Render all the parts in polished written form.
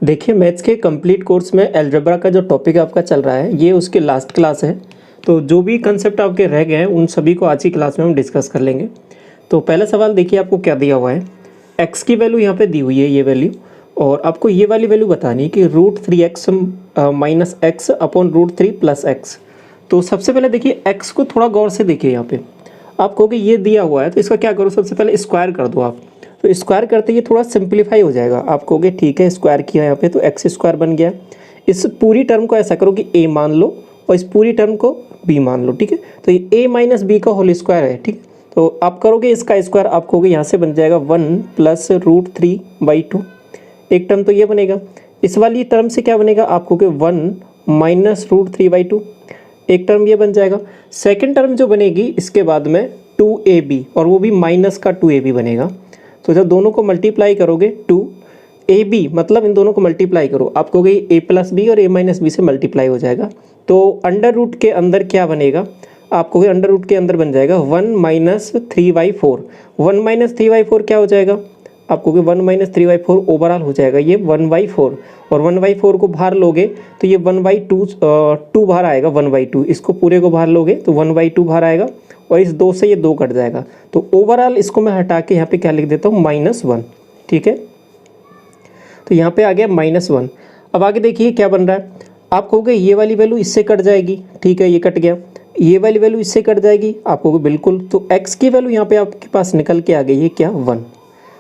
देखिए मैथ्स के complete course में अलजेब्रा का जो टॉपिक आपका चल रहा है ये उसकी लास्ट क्लास है। तो जो भी कंसेप्ट आपके रह गए हैं उन सभी को आज की क्लास में हम डिस्कस कर लेंगे। तो पहला सवाल देखिए आपको क्या दिया हुआ है। एक्स की वैल्यू यहाँ पे दी हुई है ये वैल्यू, और आपको ये वाली वैल्यू बतानी है कि √3x minus x upon √3 plus x. तो सबसे पहले देखिए एक्स को थोड़ा गौर से देखिए। यहाँ पे आप कहोगे ये दिया हुआ है तो इसका क्या करो, सबसे पहले स्क्वायर कर दो आप। तो स्क्वायर करते ये थोड़ा सिंप्लीफाई हो जाएगा। आप कहोगे ठीक है स्क्वायर किया यहाँ पे तो एक्स स्क्वायर बन गया। इस पूरी टर्म को ऐसा करो कि ए मान लो और इस पूरी टर्म को बी मान लो, ठीक है। तो ये ए माइनस बी का होल स्क्वायर है, ठीक है। तो आप करोगे इसका स्क्वायर, आप कहोगे यहाँ से बन जाएगा 1 प्लस √3/2। एक टर्म तो ये बनेगा। इस वाली टर्म से क्या बनेगा, आप कहोगे 1 माइनस √3/2। एक टर्म ये बन जाएगा। सेकेंड टर्म जो बनेगी इसके बाद में 2ab, और वो भी माइनस का 2ab बनेगा। तो जब दोनों को मल्टीप्लाई करोगे 2ab, मतलब इन दोनों को मल्टीप्लाई करो, आप कहोगे a प्लस बी और a माइनस बी से मल्टीप्लाई हो जाएगा। तो अंडर रूट के अंदर क्या बनेगा, आप कहोगे अंडर रूट के अंदर बन जाएगा 1 माइनस 3/4। 1 माइनस 3/4 क्या हो जाएगा, आप कहोगे 1 माइनस 3/4 ओवरऑल हो जाएगा ये 1/4, और 1/4 को बाहर लोगे तो ये 1/2 बाहर आएगा 1/2। इसको पूरे को बाहर लोगे तो 1/2 बाहर आएगा, और इस 2 से ये 2 कट जाएगा। तो ओवरऑल इसको मैं हटा के यहाँ पे क्या लिख देता हूँ, -1, ठीक है। तो यहाँ पे आ गया -1। अब आगे देखिए क्या बन रहा है। आप कहोगे ये वाली वैल्यू इससे कट जाएगी, ठीक है, ये कट गया। ये वाली वैल्यू इससे कट जाएगी, आप कहोगे बिल्कुल। तो x की वैल्यू यहाँ पे आपके पास निकल के आ गई है क्या, 1।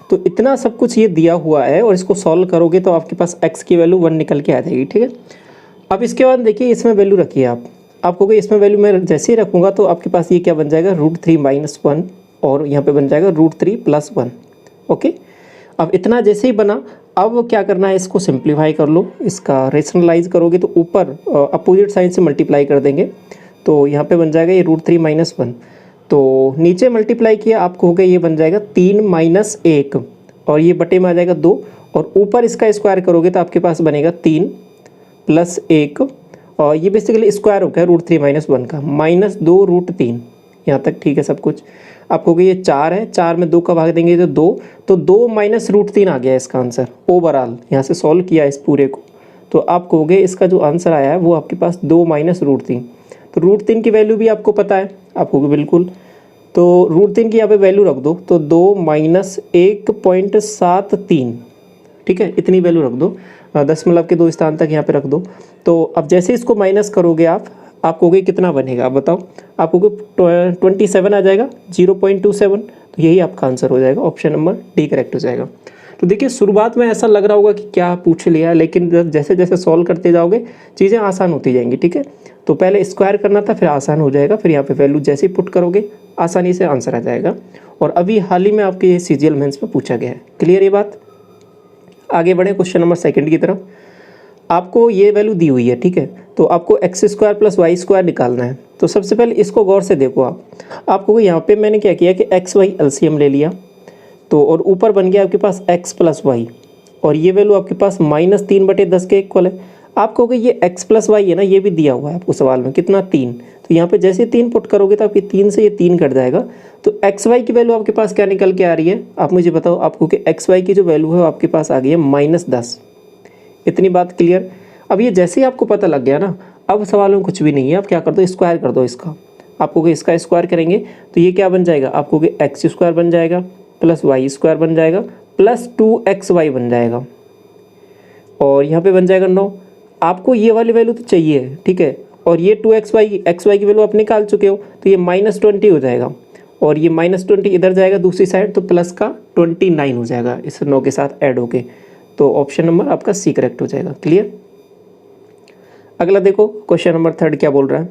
तो इतना सब कुछ ये दिया हुआ है और इसको सॉल्व करोगे तो आपके पास x की वैल्यू 1 निकल के आ जाएगी, ठीक है। अब इसके बाद देखिए इसमें वैल्यू रखिए आप कहोगे इसमें वैल्यू मैं जैसे ही रखूँगा तो आपके पास ये क्या बन जाएगा, √3 - 1, और यहाँ पे बन जाएगा √3 + 1। ओके, अब इतना जैसे ही बना, अब क्या करना है, इसको सिंप्लीफाई कर लो। इसका रेशनलाइज करोगे तो ऊपर अपोजिट साइन से मल्टीप्लाई कर देंगे। तो यहाँ पे बन जाएगा ये √3 - 1। तो नीचे मल्टीप्लाई किया, आप कहोगे ये बन जाएगा 3 - 1, और ये बटे में आ जाएगा 2, और ऊपर इसका स्क्वायर करोगे तो आपके पास बनेगा 3 + 1, और ये बेसिकली स्क्वायर हो गया √3 - 1 का, -2 √3। यहाँ तक ठीक है सब कुछ। आप कहोगे ये 4 है, 4 में 2 का भाग देंगे तो 2, तो 2 - √3 आ गया इसका आंसर ओवरऑल। यहाँ से सॉल्व किया इस पूरे को, तो आप कहोगे इसका जो आंसर आया है वो आपके पास 2 - √3। तो √3 की वैल्यू भी आपको पता है, आप कहोगे बिल्कुल। तो √3 की यहाँ पे वैल्यू रख दो, तो 2 - 1.73, ठीक है, इतनी वैल्यू रख दो। दशमलव के 2 स्थान तक यहाँ पे रख दो। तो अब जैसे इसको माइनस करोगे आप कहोगे कितना बनेगा, आप बताओ। आप कहोगे 27 आ जाएगा, 0.27। तो यही आपका आंसर हो जाएगा, ऑप्शन नंबर डी करेक्ट हो जाएगा। तो देखिए शुरुआत में ऐसा लग रहा होगा कि क्या पूछ लिया, लेकिन जैसे जैसे सॉल्व करते जाओगे चीज़ें आसान होती जाएंगी, ठीक है। तो पहले स्क्वायर करना था, फिर आसान हो जाएगा, फिर यहाँ पे वैल्यू जैसे ही पुट करोगे आसानी से आंसर आ जाएगा। और अभी हाल ही में आपके ये CGL मेंस में पूछा गया है। क्लियर ये बात। आगे बढ़े क्वेश्चन नंबर 2 की तरफ। आपको ये वैल्यू दी हुई है, ठीक है। तो आपको x² + y² निकालना है। तो सबसे पहले इसको गौर से देखो आपको यहाँ पे मैंने क्या किया कि x y LCM ले लिया, तो और ऊपर बन गया आपके पास x + y, और ये वैल्यू आपके पास -3/10 के इक्वल है। आप कहोगे ये x + y है ना, ये भी दिया हुआ है आपको सवाल में, कितना 3। तो यहाँ पे जैसे 3 पुट करोगे तो आपकी 3 से ये 3 कट जाएगा। तो x y की वैल्यू आपके पास क्या निकल के आ रही है, आप मुझे बताओ। आपको कि x y की जो वैल्यू है आपके पास आ गई है -10। इतनी बात क्लियर। अब ये जैसे ही आपको पता लग गया ना, अब सवाल में कुछ भी नहीं है। आप क्या कर दो, स्क्वायर कर दो इसका। आप कहोगे इसका स्क्वायर करेंगे तो ये क्या बन जाएगा, आप कहोगे x² बन जाएगा + y² बन जाएगा + 2xy बन जाएगा, और यहाँ पे बन जाएगा 9। आपको ये वाली वैल्यू तो चाहिए, ठीक है, और ये 2xy की वैल्यू आप निकाल चुके हो, तो ये -20 हो जाएगा, और ये -20 इधर जाएगा दूसरी साइड, तो प्लस का 29 हो जाएगा इस 9 के साथ ऐड होके। तो ऑप्शन नंबर आपका सी करेक्ट हो जाएगा। क्लियर। अगला देखो क्वेश्चन नंबर 3 क्या बोल रहा है।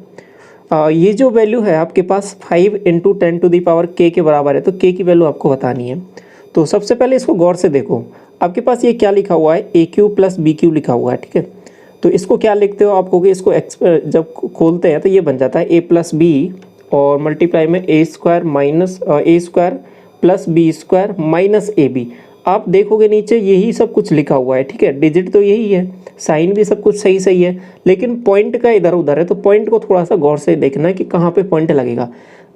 ये जो वैल्यू है आपके पास 5 × 10⁻k के बराबर है, तो k की वैल्यू आपको बतानी है। तो सबसे पहले इसको गौर से देखो। आपके पास ये क्या लिखा हुआ है, AQ + BQ लिखा हुआ है, ठीक है। तो इसको क्या लिखते हो, आप कहोगे इसको जब खोलते हैं तो ये बन जाता है a + b, और मल्टीप्लाई में a² - + b² - ab। आप देखोगे नीचे यही सब कुछ लिखा हुआ है, ठीक है। डिजिट तो यही है, साइन भी सब कुछ सही सही है, लेकिन पॉइंट का इधर उधर है। तो पॉइंट को थोड़ा सा गौर से देखना है कि कहाँ पे पॉइंट लगेगा।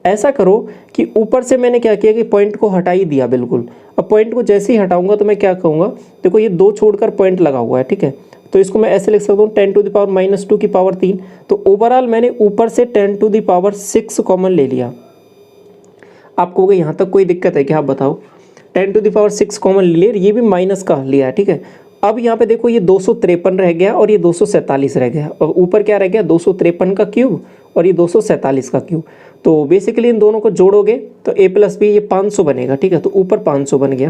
ऐसा करो कि ऊपर से मैंने क्या किया कि पॉइंट को हटा ही दिया बिल्कुल। अब पॉइंट को जैसे ही हटाऊंगा तो मैं क्या कहूँगा, देखो ये 2 छोड़कर पॉइंट लगा हुआ है, ठीक है, तो इसको मैं ऐसे लिख सकता हूँ 10⁻⁻2 की पावर 3। तो ओवरऑल मैंने ऊपर से 10⁻6 कॉमन ले लिया। आप कहोगे यहाँ तक कोई दिक्कत है क्या, आप बताओ। 10⁻6 कॉमन ले लिया, ये भी माइनस का लिया है, ठीक है। अब यहाँ पे देखो ये 253 रह गया और ये 247 रह गया, और ऊपर क्या रह गया 253 का क्यूब और ये 247 का क्यूब। तो बेसिकली इन दोनों को जोड़ोगे तो a + b ये 500 बनेगा, ठीक है, तो ऊपर 500 बन गया।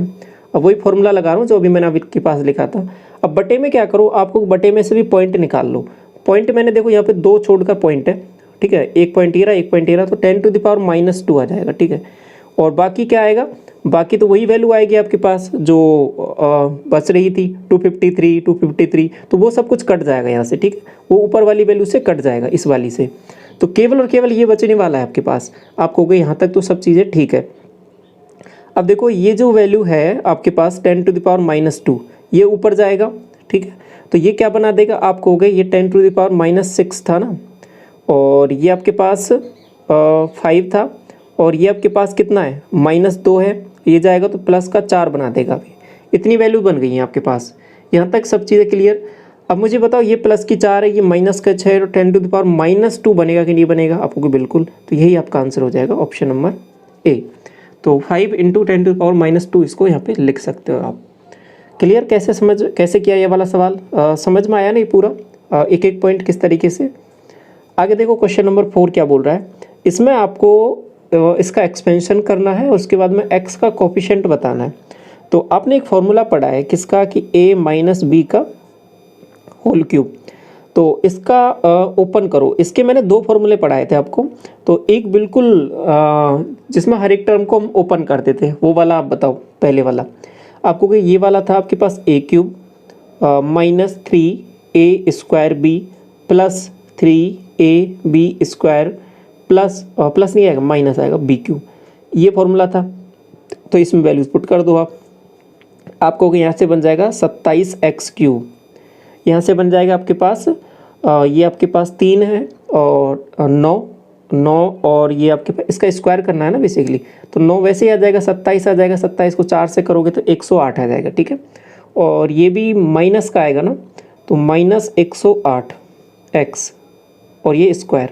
अब वही फॉर्मूला लगा रहा हूँ जो अभी मैंने आपके पास लिखा था। अब बटे में क्या करो, आपको बटे में से भी पॉइंट निकाल लो। पॉइंट मैंने देखो यहाँ पे 2 छोड़कर पॉइंट है, ठीक है, एक पॉइंट ये रहा, एक पॉइंट ये रहा, तो 10⁻2 आ जाएगा, ठीक है। और बाकी क्या आएगा, बाकी तो वही वैल्यू आएगी आपके पास जो बच रही थी 253, तो वो सब कुछ कट जाएगा यहाँ से, ठीक है, वो ऊपर वाली वैल्यू से कट जाएगा इस वाली से। तो केवल और केवल ये बचने वाला है आपके पास। आप कहोगे यहाँ तक तो सब चीज़ें ठीक है। अब देखो ये जो वैल्यू है आपके पास 10⁻2 ये ऊपर जाएगा, ठीक है, तो ये क्या बना देगा, आप कहोगे ये 10⁻6 था ना, और ये आपके पास 5 था, और ये आपके पास कितना है -2 है, ये जाएगा तो प्लस का 4 बना देगा। अभी इतनी वैल्यू बन गई है आपके पास। यहाँ तक सब चीज़ें क्लियर। अब मुझे बताओ ये प्लस की 4 है, ये माइनस का 6 है, और 10⁻2 बनेगा कि नहीं बनेगा, आपको बिल्कुल, तो यही आपका आंसर हो जाएगा ऑप्शन नंबर ए। तो 5 × 10⁻2 इसको यहाँ पे लिख सकते हो आप। क्लियर, कैसे किया ये वाला सवाल, समझ में आया नहीं पूरा, एक एक पॉइंट किस तरीके से। आगे देखो क्वेश्चन नंबर 4 क्या बोल रहा है। इसमें आपको इसका एक्सपेंशन करना है, उसके बाद में x का कोफिशिएंट बताना है। तो आपने एक फॉर्मूला पढ़ा है किसका कि a - b का होल क्यूब। तो इसका ओपन करो। इसके मैंने 2 फॉर्मूले पढ़ाए थे आपको, तो एक बिल्कुल जिसमें हर एक टर्म को हम ओपन करते थे, वो वाला आप बताओ। पहले वाला आपको कि ये वाला था आपके पास a³ -3a² b + 3ab² plus नहीं आएगा, माइनस आएगा b³। ये फॉर्मूला था, तो इसमें वैल्यूज पुट कर दो आप। आपको यहाँ से बन जाएगा 27x³, यहाँ से बन जाएगा आपके पास ये आपके पास 3 है और 9, और ये आपके पास इसका स्क्वायर करना है ना बेसिकली, तो 9 वैसे ही आ जाएगा, 27 आ जाएगा, 27 को 4 से करोगे तो 108 आ जाएगा, ठीक है। और ये भी माइनस का आएगा ना, तो -108x और ये स्क्वायर।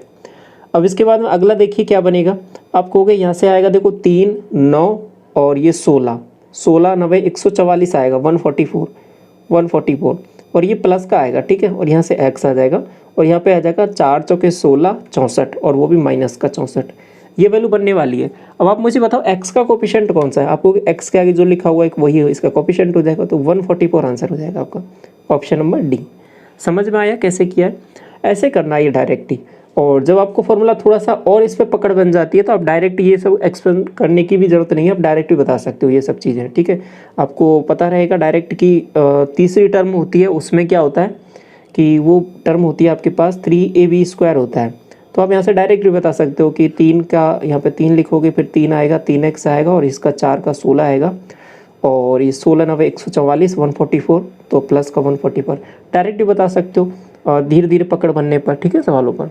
अब इसके बाद में अगला देखिए क्या बनेगा। आप कहोगे यहाँ से आएगा देखो 3, 9 और ये 16, 9 144 आएगा, 144 और ये प्लस का आएगा, ठीक है, और यहाँ से x आ जाएगा, और यहाँ पे आ जाएगा 4 चौके 16, 64, और वो भी माइनस का 64। ये वैल्यू बनने वाली है। अब आप मुझे बताओ x का कोफिशिएंट कौन सा है। आपको x के आगे जो लिखा हुआ है वही है इसका कोफिशिएंट हो जाएगा, तो 144 आंसर हो जाएगा आपका, ऑप्शन नंबर डी। समझ में आया कैसे किया है, ऐसे करना है ये डायरेक्ट ही। और जब आपको फॉर्मूला थोड़ा सा और इस पर पकड़ बन जाती है तो आप डायरेक्ट ये सब एक्सप्लेन करने की भी ज़रूरत नहीं है, आप डायरेक्ट भी बता सकते हो ये सब चीज़ें, ठीक है। आपको पता रहेगा डायरेक्ट की तीसरी टर्म होती है, उसमें क्या होता है कि वो टर्म होती है आपके पास 3ab² होता है। तो आप यहाँ से डायरेक्ट भी बता सकते हो कि 3 का यहाँ पे 3 लिखोगे, फिर 3 आएगा, 3x आएगा, और इसका 4 का 16 आएगा, और ये 16 9 144, 144, तो प्लस का 144 डायरेक्ट भी बता सकते हो, और धीरे धीरे पकड़ बनने पर, ठीक है, सवालों पर।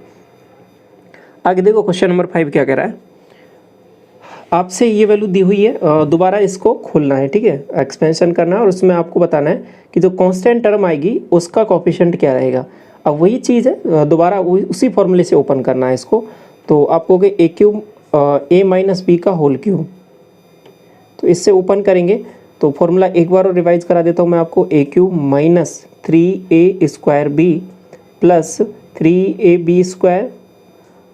आगे देखो क्वेश्चन नंबर 5 क्या कह रहा है। आपसे ये वैल्यू दी हुई है, दोबारा इसको खोलना है, ठीक है, एक्सपेंशन करना है, और उसमें आपको बताना है कि जो कांस्टेंट टर्म आएगी उसका कोफिशिएंट क्या रहेगा। अब वही चीज़ है, दोबारा उसी फॉर्मूले से ओपन करना है इसको। तो आप कहोगे a³ a - b का होल क्यूब, तो इससे ओपन करेंगे तो फॉर्मूला एक बार और रिवाइज करा देता हूँ मैं आपको। a³ -3a² b + 3ab²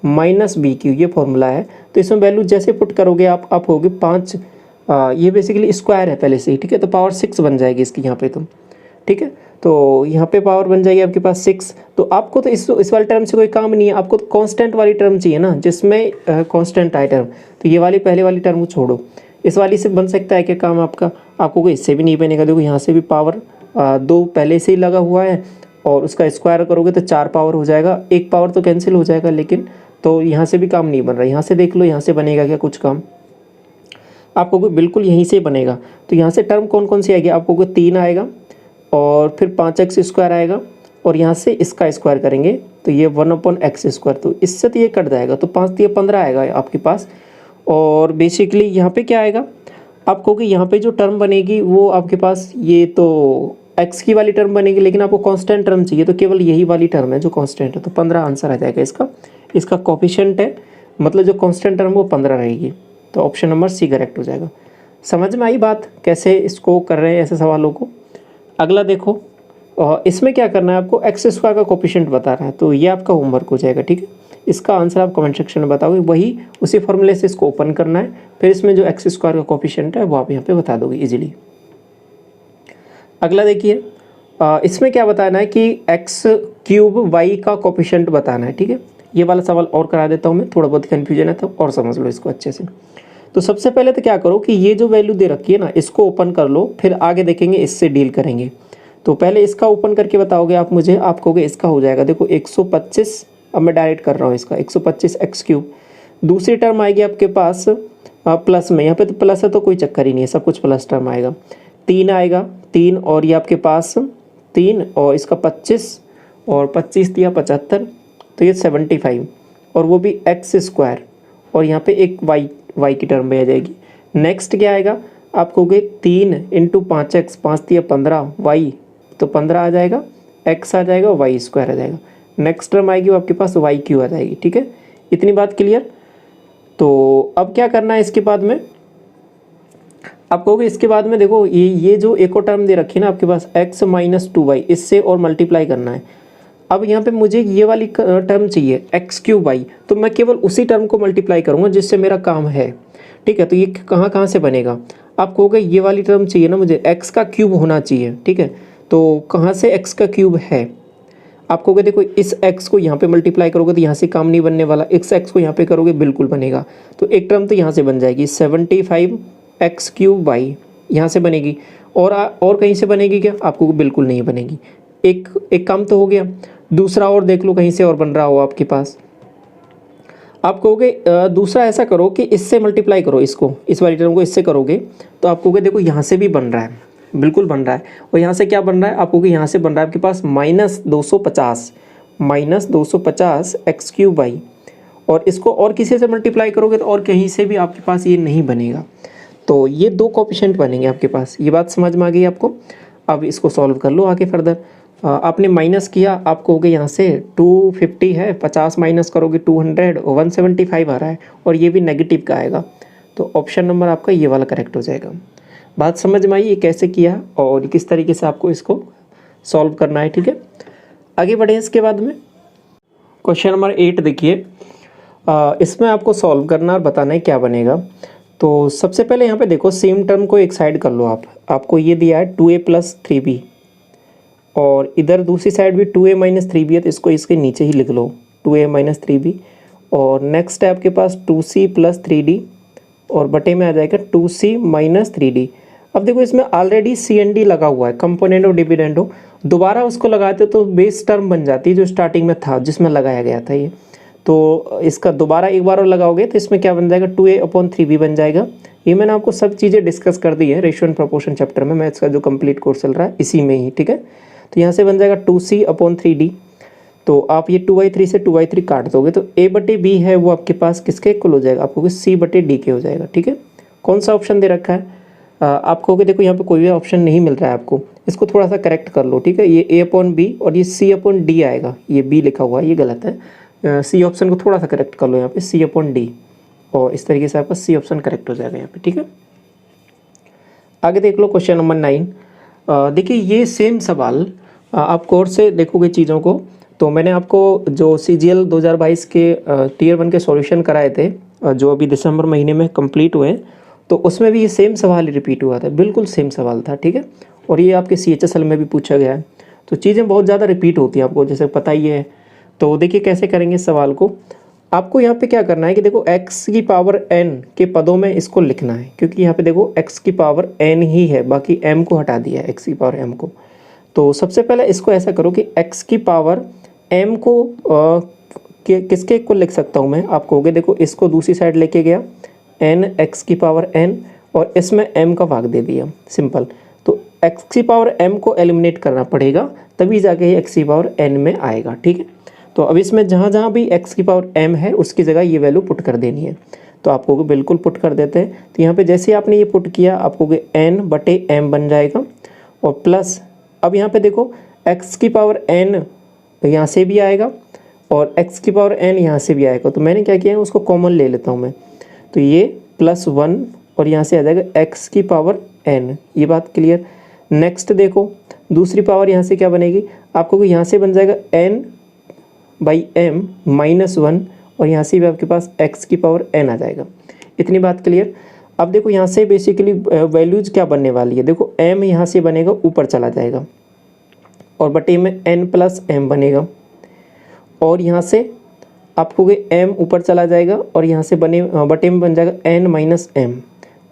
-b³ ये फॉर्मूला है। तो इसमें वैल्यू जैसे पुट करोगे आप होगे 5, ये बेसिकली स्क्वायर है पहले से ही, ठीक है, तो पावर 6 बन जाएगी इसकी यहाँ पे, तो ठीक है, तो यहाँ पे पावर बन जाएगी आपके पास 6। तो आपको तो इस वाली टर्म से कोई काम नहीं है, आपको तो कांस्टेंट वाली टर्म चाहिए ना, जिसमें कांस्टेंट आए टर्म। तो ये वाली पहले वाली टर्म को छोड़ो, इस वाली से बन सकता है क्या काम आपका, आपको कोई इससे भी नहीं बनेगा। देखो यहाँ से भी पावर 2 पहले से ही लगा हुआ है, और उसका स्क्वायर करोगे तो 4 पावर हो जाएगा, 1 पावर तो कैंसिल हो जाएगा, लेकिन तो यहाँ से भी काम नहीं बन रहा। यहाँ से देख लो, यहाँ से बनेगा क्या कुछ काम, आपको बिल्कुल यहीं से बनेगा। तो यहाँ से टर्म कौन कौन सी आएगी, आपको 3 आएगा, और फिर 5x² आएगा, और यहाँ से इसका स्क्वायर करेंगे तो ये 1/x², तो इससे तो ये कट जाएगा, तो 5 × 15 आएगा आपके पास। और बेसिकली यहाँ पे क्या आएगा आपको कि यहाँ पे जो टर्म बनेगी वो आपके पास ये तो x की वाली टर्म बनेगी, लेकिन आपको कांस्टेंट टर्म चाहिए तो केवल यही वाली टर्म है जो कांस्टेंट है, तो 15 आंसर आ जाएगा इसका। इसका कोफिशिएंट है, मतलब जो कांस्टेंट टर्म वो 15 रहेगी, तो ऑप्शन नंबर सी करेक्ट हो जाएगा। समझ में आई बात कैसे इसको कर रहे हैं ऐसे सवालों को। अगला देखो, इसमें क्या करना है आपको, x² का कोफिशिएंट बताना है, तो ये आपका होमवर्क हो जाएगा, ठीक है। इसका आंसर आप कमेंट सेक्शन में बताओगे, वही उसी फॉर्मूले से इसको ओपन करना है, फिर इसमें जो x² का कोफिशिएंट है वो आप यहाँ पे बता दोगे इजीली। अगला देखिए, इसमें क्या बताना है कि x³ y का कोफिशिएंट बताना है, ठीक है। ये वाला सवाल और करा देता हूँ मैं, थोड़ा बहुत कन्फ्यूजन है तो और समझ लो इसको अच्छे से। तो सबसे पहले तो क्या करो कि ये जो वैल्यू दे रखी है ना, इसको ओपन कर लो, फिर आगे देखेंगे इससे डील करेंगे। तो पहले इसका ओपन करके बताओगे आप मुझे, आप कहोगे इसका हो जाएगा, देखो 125, अब मैं डायरेक्ट कर रहा हूँ इसका 125x³। दूसरी टर्म आएगी आपके पास प्लस में, यहाँ पे तो प्लस है तो कोई चक्कर ही नहीं है, सब कुछ प्लस टर्म आएगा। 3 आएगा, 3 और ये आपके पास 3 और इसका 25 और 25 दिया 75, तो ये 75 और वो भी x², और यहाँ पे एक y की टर्म में आ जाएगी। नेक्स्ट क्या आएगा आप कहोगे 3 × 5x, 5 दिया 15 y, तो 15 आ जाएगा, x आ जाएगा, y² आ जाएगा। नेक्स्ट टर्म आएगी वो आपके पास y³ आ जाएगी, ठीक है। इतनी बात क्लियर। तो अब क्या करना है इसके बाद में, आप कहोगे इसके बाद में देखो ये जो एक और टर्म दे रखी है ना आपके पास x - 2y, इससे और मल्टीप्लाई करना है। अब यहाँ पे मुझे ये वाली टर्म चाहिए x³y, तो मैं केवल उसी टर्म को मल्टीप्लाई करूँगा जिससे मेरा काम है, ठीक है। तो ये कहाँ से बनेगा, आप कहोगे ये वाली टर्म चाहिए ना मुझे, x का क्यूब होना चाहिए, ठीक है। तो कहाँ से x का क्यूब है, आप कहोगे देखो इस x को यहाँ पे मल्टीप्लाई करोगे तो यहाँ से काम नहीं बनने वाला, इस x को यहाँ पे करोगे बिल्कुल बनेगा। तो एक टर्म तो यहाँ से बन जाएगी 75x³ यहाँ से बनेगी, और कहीं से बनेगी क्या, आपको बिल्कुल नहीं बनेगी। एक काम तो हो गया। दूसरा और देख लो कहीं से और बन रहा हो आपके पास, आप कहोगे दूसरा ऐसा करो कि इससे मल्टीप्लाई करो, इसको, इस वाली टर्म को इससे करोगे तो आप कहोगे देखो यहाँ से भी बन रहा है, बिल्कुल बन रहा है। और यहाँ से क्या बन रहा है, आप कहोगे यहाँ से बन रहा है आपके पास -250 x³y, और इसको और किसी से मल्टीप्लाई करोगे तो और कहीं से भी आपके पास ये नहीं बनेगा। तो ये 2 कोफिशिएंट बनेंगे आपके पास। ये बात समझ में आ गई आपको। अब इसको सॉल्व कर लो आगे फर्दर। आपने माइनस किया, आप कहोगे यहाँ से 250 है, 50 माइनस करोगे 200, 175 आ रहा है, और ये भी नेगेटिव का आएगा, तो ऑप्शन नंबर आपका ये वाला करेक्ट हो जाएगा। बात समझ में आई ये कैसे किया और किस तरीके से आपको इसको सॉल्व करना है, ठीक है। आगे बढ़े इसके बाद में क्वेश्चन नंबर 8 देखिए, इसमें आपको सॉल्व करना और बताना है क्या बनेगा। तो सबसे पहले यहाँ पे देखो सेम टर्म को एक साइड कर लो आप, आपको ये दिया है 2a + 3b, और इधर दूसरी साइड भी 2a - 3b है, तो इसको इसके नीचे ही लिख लो 2a - 3b। और नेक्स्ट है आपके पास 2c + 3d, और बटे में आ जाएगा 2c - 3d। अब देखो इसमें ऑलरेडी c and d लगा हुआ है, कंपोनेंट और डिविडेंड हो, दोबारा उसको लगाते तो बेस टर्म बन जाती है जो स्टार्टिंग में था जिसमें लगाया गया था ये। तो इसका दोबारा एक बार और लगाओगे तो इसमें क्या बन जाएगा, 2a/3b बन जाएगा। ये मैंने आपको सब चीज़ें डिस्कस कर दी है रेशियो एंड प्रोपोर्शन चैप्टर में, मैथ्स का जो कंप्लीट कोर्स चल रहा है इसी में ही, ठीक है। तो यहाँ से बन जाएगा 2c/3d, तो आप ये 2/3 से 2/3 काट दोगे तो a/b है वो आपके पास किसके इक्वल हो जाएगा, आपको c/d के हो जाएगा, ठीक है। कौन सा ऑप्शन दे रखा है, आप कहोगे देखो यहाँ पे कोई भी ऑप्शन नहीं मिल रहा है आपको, इसको थोड़ा सा करेक्ट कर लो, ठीक है। ये a/b और ये c/d आएगा, ये b लिखा हुआ है ये गलत है, सी ऑप्शन को थोड़ा सा करेक्ट कर लो यहाँ पे c/d, और इस तरीके से आपका सी ऑप्शन करेक्ट हो जाएगा यहाँ पे, ठीक है। आगे देख लो क्वेश्चन नंबर 9। देखिए ये सेम सवाल आप कोर्स से देखोगे चीज़ों को, तो मैंने आपको जो CGL 2022 के Tier 1 के सॉल्यूशन कराए थे जो अभी दिसंबर महीने में कंप्लीट हुए, तो उसमें भी ये सेम सवाल ही रिपीट हुआ था, बिल्कुल सेम सवाल था, ठीक है। और ये आपके CHSL में भी पूछा गया है, तो चीज़ें बहुत ज़्यादा रिपीट होती हैं आपको जैसे पता ही है। तो देखिए कैसे करेंगे इस सवाल को, आपको यहाँ पे क्या करना है कि देखो x⁴n के पदों में इसको लिखना है, क्योंकि यहाँ पे देखो x⁴n ही है, बाकी m को हटा दिया है x⁴m को। तो सबसे पहले इसको ऐसा करो कि x⁴m को किसके इक्वल लिख सकता हूँ मैं, आप कहोगे देखो इसको दूसरी साइड लेके गया n x⁴n और इसमें m का भाग दे दिया, सिंपल। तो एक्स की पावर m को एलिमिनेट करना पड़ेगा, तभी जाके ये एक्स की पावर n में आएगा। ठीक है, तो अब इसमें जहाँ जहाँ भी एक्स की पावर m है उसकी जगह ये वैल्यू पुट कर देनी है। तो आपको बिल्कुल पुट कर देते हैं। तो यहाँ पे जैसे आपने ये पुट किया आपको n/m बन जाएगा, और प्लस अब यहाँ पे देखो x की पावर n यहाँ से भी आएगा और x की पावर n यहाँ से भी आएगा। तो मैंने क्या किया है, उसको कॉमन ले लेता हूँ मैं। तो ये +1 और यहाँ से आ जाएगा x की पावर n। ये बात क्लियर। नेक्स्ट देखो दूसरी पावर यहाँ से क्या बनेगी, आपको यहाँ से बन जाएगा n/m -1 और यहाँ से भी आपके पास x की पावर n आ जाएगा। इतनी बात क्लियर। अब देखो यहाँ से बेसिकली वैल्यूज क्या बनने वाली है, देखो m यहाँ से बनेगा ऊपर चला जाएगा और बटे में n+m बनेगा, और यहाँ से आपको m ऊपर चला जाएगा और यहाँ से बटे में बन जाएगा n-m,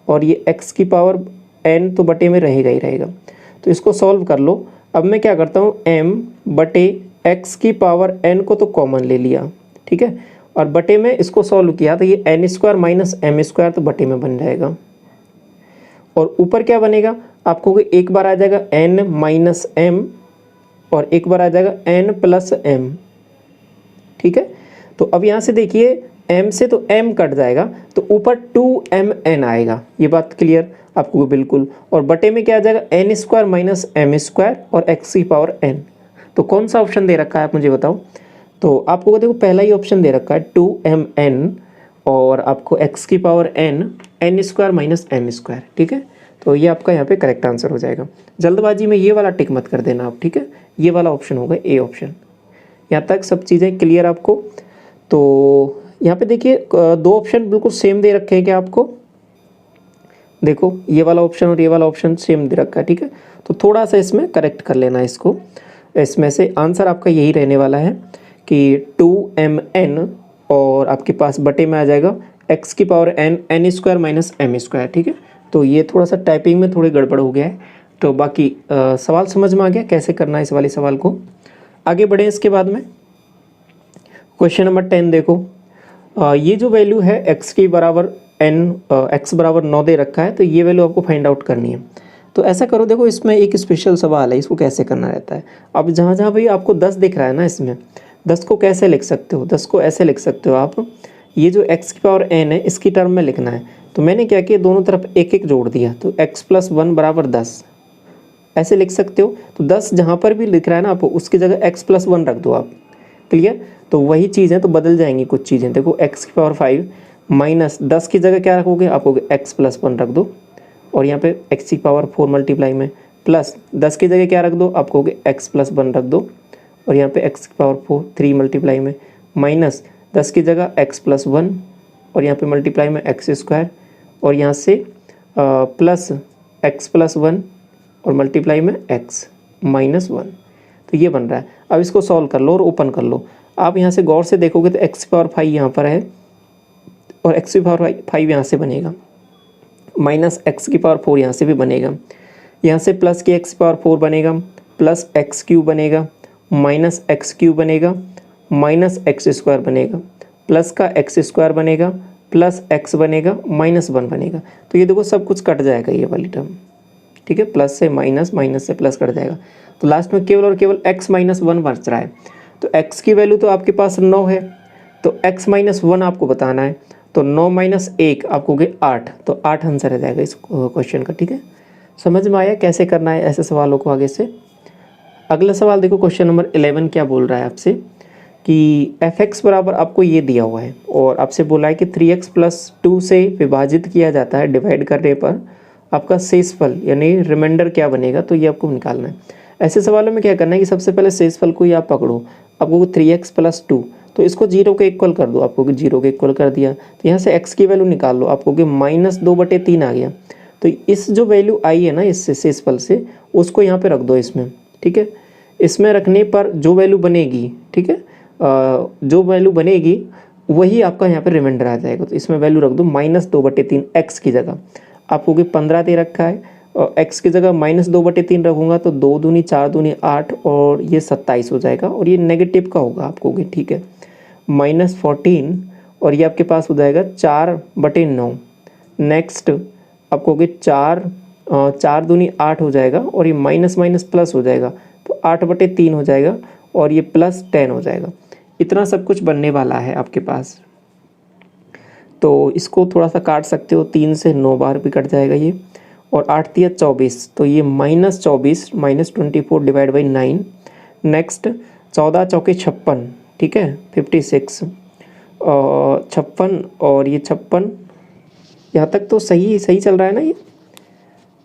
और ये x की पावर n तो बटे में रहेगा ही रहेगा। तो इसको सॉल्व कर लो। अब मैं क्या करता हूँ, m/x की पावर n को तो कॉमन ले लिया, ठीक है, और बटे में इसको सॉल्व किया तो ये n² - m² तो बटे में बन जाएगा, और ऊपर क्या बनेगा आपको एक बार आ जाएगा n-m और एक बार आ जाएगा n+m। ठीक है, तो अब यहाँ से देखिए m से तो m कट जाएगा तो ऊपर 2mn आएगा। ये बात क्लियर आपको बिल्कुल, और बटे में क्या आ जाएगा n² - m² और x की पावर n। तो कौन सा ऑप्शन दे रखा है आप मुझे बताओ। तो आपको देखो पहला ही ऑप्शन दे रखा है 2mn और आपको x की पावर n n² - m²। ठीक है, तो ये आपका यहाँ पे करेक्ट आंसर हो जाएगा। जल्दबाजी में ये वाला टिक मत कर देना आप, ठीक है, ये वाला ऑप्शन होगा ए ऑप्शन। यहाँ तक सब चीज़ें क्लियर आपको। तो यहाँ पे देखिए दो ऑप्शन बिल्कुल सेम दे रखे हैं क्या आपको, देखो ये वाला ऑप्शन और ये वाला ऑप्शन सेम दे रखा है। ठीक है, तो थोड़ा सा इसमें करेक्ट कर लेना इसको। इसमें से आंसर आपका यही रहने वाला है कि 2mn और आपके पास बटे में आ जाएगा x की पावर n n² - m²। ठीक है, तो ये थोड़ा सा टाइपिंग में थोड़ी गड़बड़ हो गया है। तो बाकी सवाल समझ में आ गया कैसे करना है इस वाले सवाल को। आगे बढ़ें इसके बाद में क्वेश्चन नंबर 10 देखो। ये जो वैल्यू है x की बराबर x बराबर 9 दे रखा है, तो ये वैल्यू आपको फाइंड आउट करनी है। तो ऐसा करो, देखो इसमें एक स्पेशल सवाल है, इसको कैसे करना रहता है। अब जहाँ जहाँ भी आपको 10 दिख रहा है ना, इसमें 10 को कैसे लिख सकते हो, 10 को ऐसे लिख सकते हो आप, ये जो x की पावर n है इसकी टर्म में लिखना है। तो मैंने क्या किया, दोनों तरफ एक एक जोड़ दिया, तो x+1 = 10 ऐसे लिख सकते हो। तो 10 जहाँ पर भी लिख रहा है ना आप उसकी जगह x+1 रख दो आप। क्लियर, तो वही चीज़ है, तो बदल जाएंगी कुछ चीज़ें। देखो x की पावर 5 माइनस 10 की जगह क्या रखोगे, आपको x+1 रख दो, और यहाँ पे x की पावर 4 मल्टीप्लाई में प्लस 10 की जगह क्या रख दो, आपको x+1 रख दो, और यहाँ पे x की पावर 3 मल्टीप्लाई में माइनस 10 की जगह x+1 और यहाँ पे मल्टीप्लाई में x², और यहाँ से प्लस x+1 और मल्टीप्लाई में x-1। तो ये बन रहा है। अब इसको सॉल्व कर लो और ओपन कर लो। आप यहाँ से गौर से देखोगे तो x की पावर 5 यहाँ पर है और x की पावर 5 यहाँ से बनेगा, माइनस x की पावर 4 यहाँ से भी बनेगा, यहाँ से प्लस के x की पावर 4 बनेगा, प्लस x³ बनेगा, माइनस x³ बनेगा, माइनस x² बनेगा, प्लस का x² बनेगा, प्लस x बनेगा, -1 बनेगा। तो ये देखो सब कुछ कट जाएगा ये वाली टर्म। ठीक है, प्लस से माइनस, माइनस से प्लस कट जाएगा, तो लास्ट में केवल और केवल x-1 बच रहा है। तो x की वैल्यू तो आपके पास 9 है, तो x-1 आपको बताना है। तो 9 - 1 आपको हो गए 8, तो 8 आंसर आ जाएगा इस क्वेश्चन का। ठीक है, समझ में आया कैसे करना है ऐसे सवालों को आगे से। अगला सवाल देखो, क्वेश्चन नंबर 11 क्या बोल रहा है आपसे कि fx बराबर आपको ये दिया हुआ है और आपसे बोला है कि 3x + 2 से विभाजित किया जाता है, डिवाइड करने पर आपका शेषफल यानी रिमाइंडर क्या बनेगा, तो ये आपको निकालना है। ऐसे सवालों में क्या करना है कि सबसे पहले शेषफल को ही आप पकड़ो। आपको 3x + 2, तो इसको 0 के इक्वल कर दो, आपको 0 के इक्वल कर दिया, तो यहाँ से x की वैल्यू निकाल लो, आपको -2/3 आ गया। तो इस जो वैल्यू आई है ना इससे शेषफल से, उसको यहाँ पे रख दो इसमें। ठीक है, इसमें रखने पर जो वैल्यू बनेगी, ठीक है, जो वैल्यू बनेगी वही आपका यहाँ पे रिमाइंडर आ जाएगा। तो इसमें वैल्यू रख दो -2/3 x की जगह, आपको 15 दे रखा है और x की जगह -2/3 रखूँगा तो 2 दूनी 4 दूनी 8 और ये 27 हो जाएगा, और ये नेगेटिव का होगा आपको। ठीक है, -14 और ये आपके पास हो जाएगा 4/9। नेक्स्ट आपको 4 4 दूनी 8 हो जाएगा और ये माइनस माइनस प्लस हो जाएगा, तो 8/3 हो जाएगा और ये प्लस 10 हो जाएगा। इतना सब कुछ बनने वाला है आपके पास। तो इसको थोड़ा सा काट सकते हो, 3 से 9 बार भी कट जाएगा ये, और 8 तिया 24, तो ये -24 -24 डिवाइड बाई 9। नेक्स्ट 14 चौके 56, ठीक है, 56 और 56 और ये 56, यहाँ तक तो सही चल रहा है ना। ये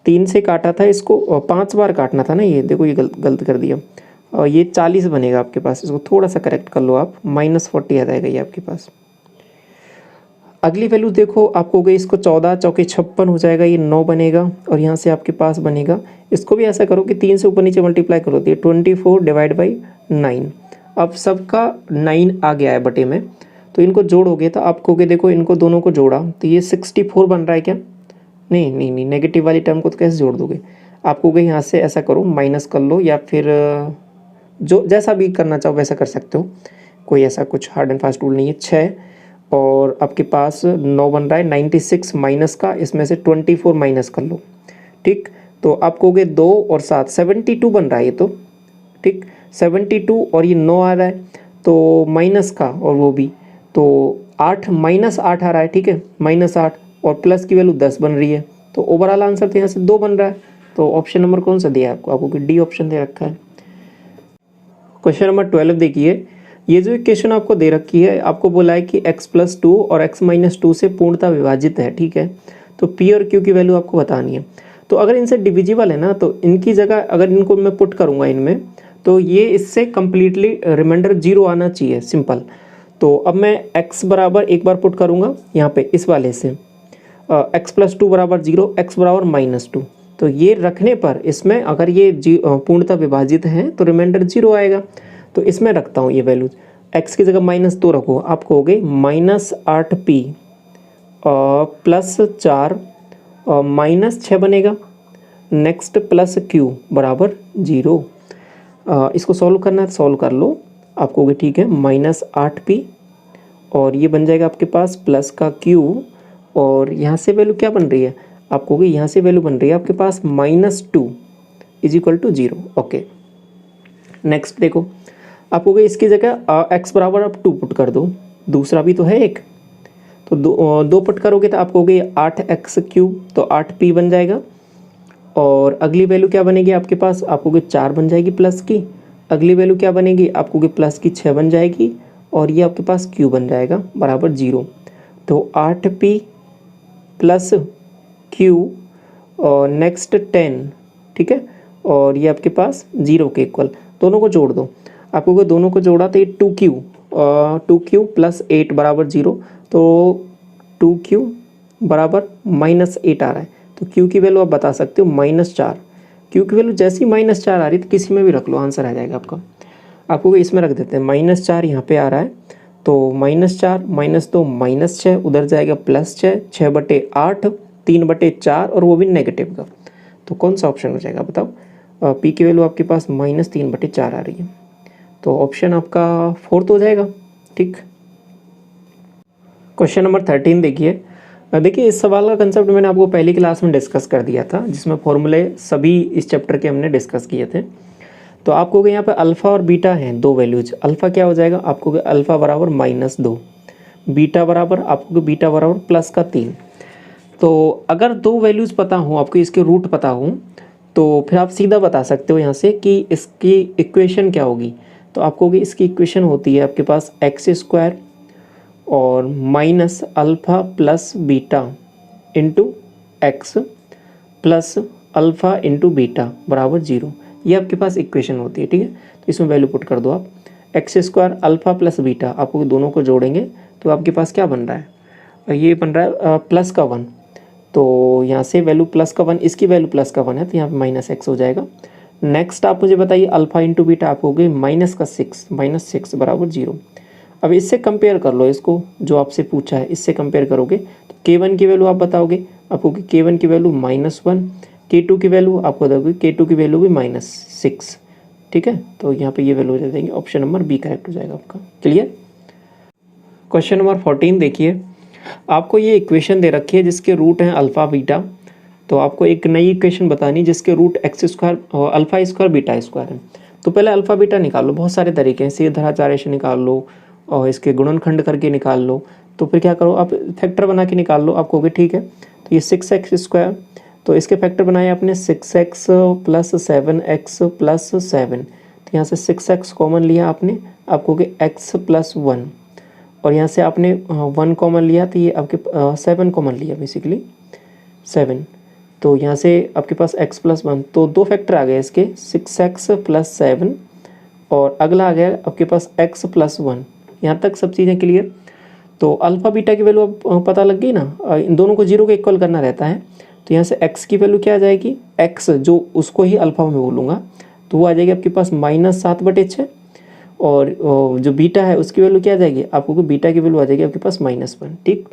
3 से काटा था इसको, 5 बार काटना था ना, ये देखो ये गलत कर दिया। और ये 40 बनेगा आपके पास, इसको थोड़ा सा करेक्ट कर लो आप, -40 आ जाएगा ये आपके पास। अगली वैल्यू देखो, आपको गई इसको 14 चौके 56 हो जाएगा, ये 9 बनेगा और यहाँ से आपके पास बनेगा, इसको भी ऐसा करो कि 3 से ऊपर नीचे मल्टीप्लाई करो, तो ये 24 डिवाइड बाई 9। अब सबका 9 आ गया है बटे में, तो इनको जोड़ोगे तो आपको देखो इनको दोनों को जोड़ा तो ये 64 बन रहा है क्या? नहीं, नेगेटिव वाली टर्म को तो कैसे जोड़ दोगे? आपको गई यहाँ से ऐसा करो, माइनस कर लो या फिर जो जैसा भी करना चाहो वैसा कर सकते हो, कोई ऐसा कुछ हार्ड एंड फास्ट रूल नहीं है। 6 और आपके पास 9 बन रहा है, 96 माइनस का, इसमें से 24 माइनस कर लो, ठीक। तो आप कहोगे 2 और 7 72 बन रहा है ये तो, ठीक, 72 और ये 9 आ रहा है तो माइनस का, और वो भी तो 8 -8 आ रहा है, ठीक है, -8 और प्लस की वैल्यू 10 बन रही है, तो ओवरऑल आंसर तो यहाँ से 2 बन रहा है। तो ऑप्शन नंबर कौन सा दिया है आपको डी ऑप्शन दे रखा है। क्वेश्चन नंबर 12 देखिए, ये जो इक्वेशन आपको दे रखी है, आपको बोला है कि x+2 और x-2 से पूर्णतः विभाजित है, ठीक है। तो p और q की वैल्यू आपको बतानी है। तो अगर इनसे डिविजिबल है ना, तो इनकी जगह अगर इनको मैं पुट करूँगा इनमें, तो ये इससे कम्प्लीटली रिमाइंडर 0 आना चाहिए, सिंपल। तो अब मैं x बराबर एक बार पुट करूँगा यहाँ पे इस वाले से, x+2 बराबर 0, x बराबर -2, तो ये रखने पर इसमें अगर ये पूर्णतः विभाजित है तो रिमाइंडर 0 आएगा। तो इसमें रखता हूँ ये वैल्यूज, x की जगह -2 रखो, आपको हो गई -8p +4 -6 बनेगा। नेक्स्ट प्लस q बराबर 0। इसको सॉल्व करना है, सॉल्व कर लो, आपको हो गई, ठीक है, -8p और ये बन जाएगा आपके पास प्लस का q, और यहाँ से वैल्यू क्या बन रही है आपको होगी, यहाँ से वैल्यू बन रही है आपके पास -2 = 0। ओके, नेक्स्ट देखो, आपको गई इसकी जगह x बराबर आप 2 पुट कर दो, दूसरा भी तो है एक, तो दो पुट करोगे तो आपको हो गई 8x3, तो 8p बन जाएगा। और अगली वैल्यू क्या बनेगी आपके पास, आपको गई 4 बन जाएगी प्लस की, अगली वैल्यू क्या बनेगी आपको गई प्लस की 6 बन जाएगी, और ये आपके पास q बन जाएगा बराबर 0। तो 8p प्लस q और नेक्स्ट 10, ठीक है, और ये आपके पास 0 के इक्वल, दोनों को जोड़ दो, आपको अगर दोनों को जोड़ा तो ये 2q प्लस 8 बराबर 0, तो 2q बराबर -8 आ रहा है, तो q की वैल्यू आप बता सकते हो -4। q की वैल्यू जैसी -4 आ रही तो किसी में भी रख लो, आंसर आ जाएगा आपका। आपको इसमें रख देते हैं, -4 यहाँ पे आ रहा है, तो -4 -2 -6, उधर जाएगा +6, 6/8, 3/4 और वो भी नेगेटिव का, तो कौन सा ऑप्शन हो जाएगा बताओ। p की वैल्यू आपके पास -3/4 आ रही है, तो ऑप्शन आपका 4th हो जाएगा, ठीक। क्वेश्चन नंबर 13 देखिए, इस सवाल का कंसेप्ट मैंने आपको पहली क्लास में डिस्कस कर दिया था, जिसमें फॉर्मूले सभी इस चैप्टर के हमने डिस्कस किए थे। तो आपको यहाँ पे अल्फ़ा और बीटा हैं, दो वैल्यूज, अल्फ़ा क्या हो जाएगा आपको अल्फ़ा बराबर -2, बीटा बराबर आपको बीटा बराबर +3। तो अगर दो वैल्यूज़ पता हो, आपको इसके रूट पता हो, तो फिर आप सीधा बता सकते हो यहाँ से कि इसकी इक्वेशन क्या होगी। तो आपको इसकी इक्वेशन होती है आपके पास x² और -α plus beta into x plus alpha into beta बराबर 0, ये आपके पास इक्वेशन होती है, ठीक है। तो इसमें वैल्यू पुट कर दो आप, x² अल्फ़ा प्लस बीटा, आपको दोनों को जोड़ेंगे तो आपके पास क्या बन रहा है, ये बन रहा है +1, तो यहाँ से वैल्यू +1, इसकी वैल्यू +1 है, तो यहाँ पे -x हो जाएगा। नेक्स्ट आप मुझे बताइए अल्फ़ा इंटू बीटा, आपको हो गई -6 बराबर 0। अब इससे कंपेयर कर लो, इसको जो आपसे पूछा है इससे कंपेयर करोगे तो k1 की वैल्यू आप बताओगे, आपको k1 की वैल्यू -1, k2 की वैल्यू आपको दोगे, k2 की वैल्यू भी -6, ठीक है। तो यहाँ पे ये वैल्यू हो जाएंगे, ऑप्शन नंबर बी करेक्ट हो जाएगा आपका। क्लियर। क्वेश्चन नंबर 14 देखिए, आपको ये इक्वेशन दे रखी है जिसके रूट हैं अल्फ़ा बीटा, तो आपको एक नई इक्वेशन बतानी जिसके रूट एक्स स्क्वायर और अल्फा स्क्वायर बीटा स्क्वायर है। तो पहले अल्फा बीटा निकाल लो, बहुत सारे तरीके हैं, सीधाचार्य से निकाल लो और इसके गुणनखंड करके निकाल लो। तो फिर क्या करो, आप फैक्टर बना के निकाल लो, आपको भी ठीक है। तो ये 6x स्क्वायर, तो इसके फैक्टर बनाए आपने 6x प्लस 7x प्लस 7। तो यहाँ से 6x कॉमन लिया आपने, आपको कि x प्लस 1, और यहाँ से आपने 1 कॉमन लिया तो ये आपके 7 कॉमन लिया बेसिकली 7। तो यहाँ से आपके पास x प्लस 1, तो दो फैक्टर आ गए इसके 6x प्लस 7, और अगला आ गया आपके पास x प्लस 1। यहाँ तक सब चीज़ें क्लियर। तो अल्फ़ा बीटा की वैल्यू अब पता लग गई ना, इन दोनों को जीरो के इक्वल करना रहता है। तो यहाँ से x की वैल्यू क्या आ जाएगी, x जो उसको ही अल्फ़ा में बोलूँगा तो वो आ जाएगी आपके पास -7/6, और जो बीटा है उसकी वैल्यू क्या आ जाएगी, आपको कि बीटा की वैल्यू आ जाएगी आपके पास -1। ठीक,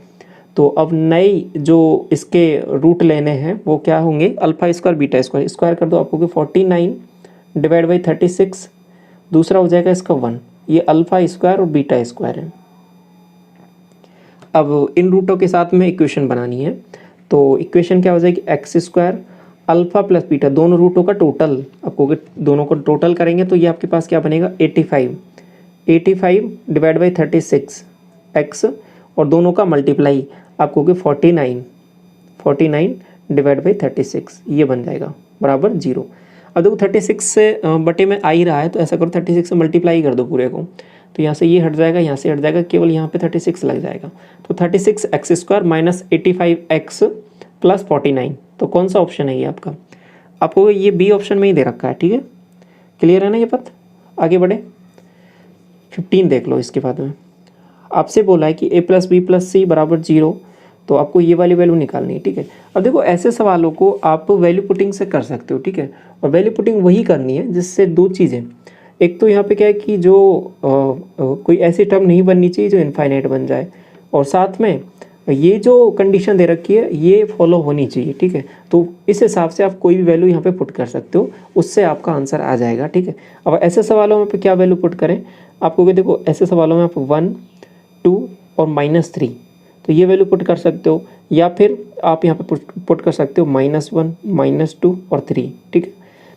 तो अब नई जो इसके रूट लेने हैं वो क्या होंगे, alpha square beta square, square कर दो आपको कि 49 डिवाइड बाई 36, दूसरा हो जाएगा इसका 1। ये अल्फ़ा स्क्वायर और बीटा स्क्वायर है। अब इन रूटों के साथ में इक्वेशन बनानी है, तो इक्वेशन क्या हो जाएगी, x square alpha plus beta, दोनों रूटों का टोटल, आपको दोनों को टोटल करेंगे तो ये आपके पास क्या बनेगा 85 डिवाइड बाई 36 एक्स, और दोनों का मल्टीप्लाई आपको कि 49 डिवाइड बाई 36, ये बन जाएगा बराबर 0। अब देखो 36 से बटे में आ ही रहा है, तो ऐसा करो 36 से मल्टीप्लाई कर दो पूरे को, तो यहाँ से ये हट जाएगा, यहाँ से हट जाएगा, केवल यहाँ पे 36 लग जाएगा। तो 36x square minus 85x plus 49, तो कौन सा ऑप्शन है ये आपका, आपको ये बी ऑप्शन में ही दे रखा है। ठीक है, क्लियर है ना ये बात। आगे बढ़े, 15 देख लो। इसके बाद में आपसे बोला है कि a plus B plus c बराबर 0, तो आपको ये वाली वैल्यू निकालनी है। ठीक है, अब देखो ऐसे सवालों को आप वैल्यू पुटिंग से कर सकते हो। ठीक है, और वैल्यू पुटिंग वही करनी है जिससे दो चीज़ें, एक तो यहाँ पे क्या है कि जो कोई ऐसी टर्म नहीं बननी चाहिए जो इनफाइनाइट बन जाए, और साथ में ये जो कंडीशन दे रखी है ये फॉलो होनी चाहिए। ठीक है, तो इस हिसाब से आप कोई भी वैल्यू यहाँ पे पुट कर सकते हो, उससे आपका आंसर आ जाएगा। ठीक है, अब ऐसे सवालों में क्या वैल्यू पुट करें, आपको देखो ऐसे सवालों में आप 1, 2 और -3, तो ये वैल्यू पुट कर सकते हो, या फिर आप यहाँ पे पुट कर सकते हो -1, -2 और 3। ठीक है,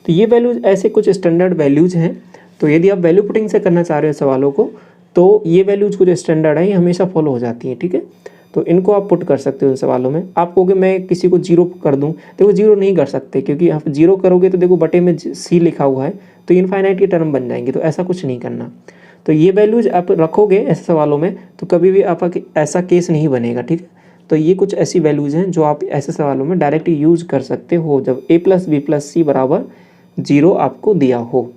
तो ये वैल्यूज ऐसे कुछ स्टैंडर्ड वैल्यूज हैं। तो यदि आप वैल्यू पुटिंग से करना चाह रहे हो सवालों को, तो ये वैल्यूज कुछ स्टैंडर्ड है, ये हमेशा फॉलो हो जाती हैं। ठीक है, तो इनको आप पुट कर सकते हो इन सवालों में। आप कहोगे मैं किसी को 0 कर दूं, देखो 0 नहीं कर सकते, क्योंकि आप 0 करोगे तो देखो बटे में सी लिखा हुआ है, तो इनफाइनाइट की टर्म बन जाएंगी, तो ऐसा कुछ नहीं करना। तो ये वैल्यूज आप रखोगे ऐसे सवालों में तो कभी भी आपका ऐसा केस नहीं बनेगा। ठीक है, तो ये कुछ ऐसी वैल्यूज़ हैं जो आप ऐसे सवालों में डायरेक्ट यूज कर सकते हो जब a plus B plus c बराबर 0 आपको दिया हो।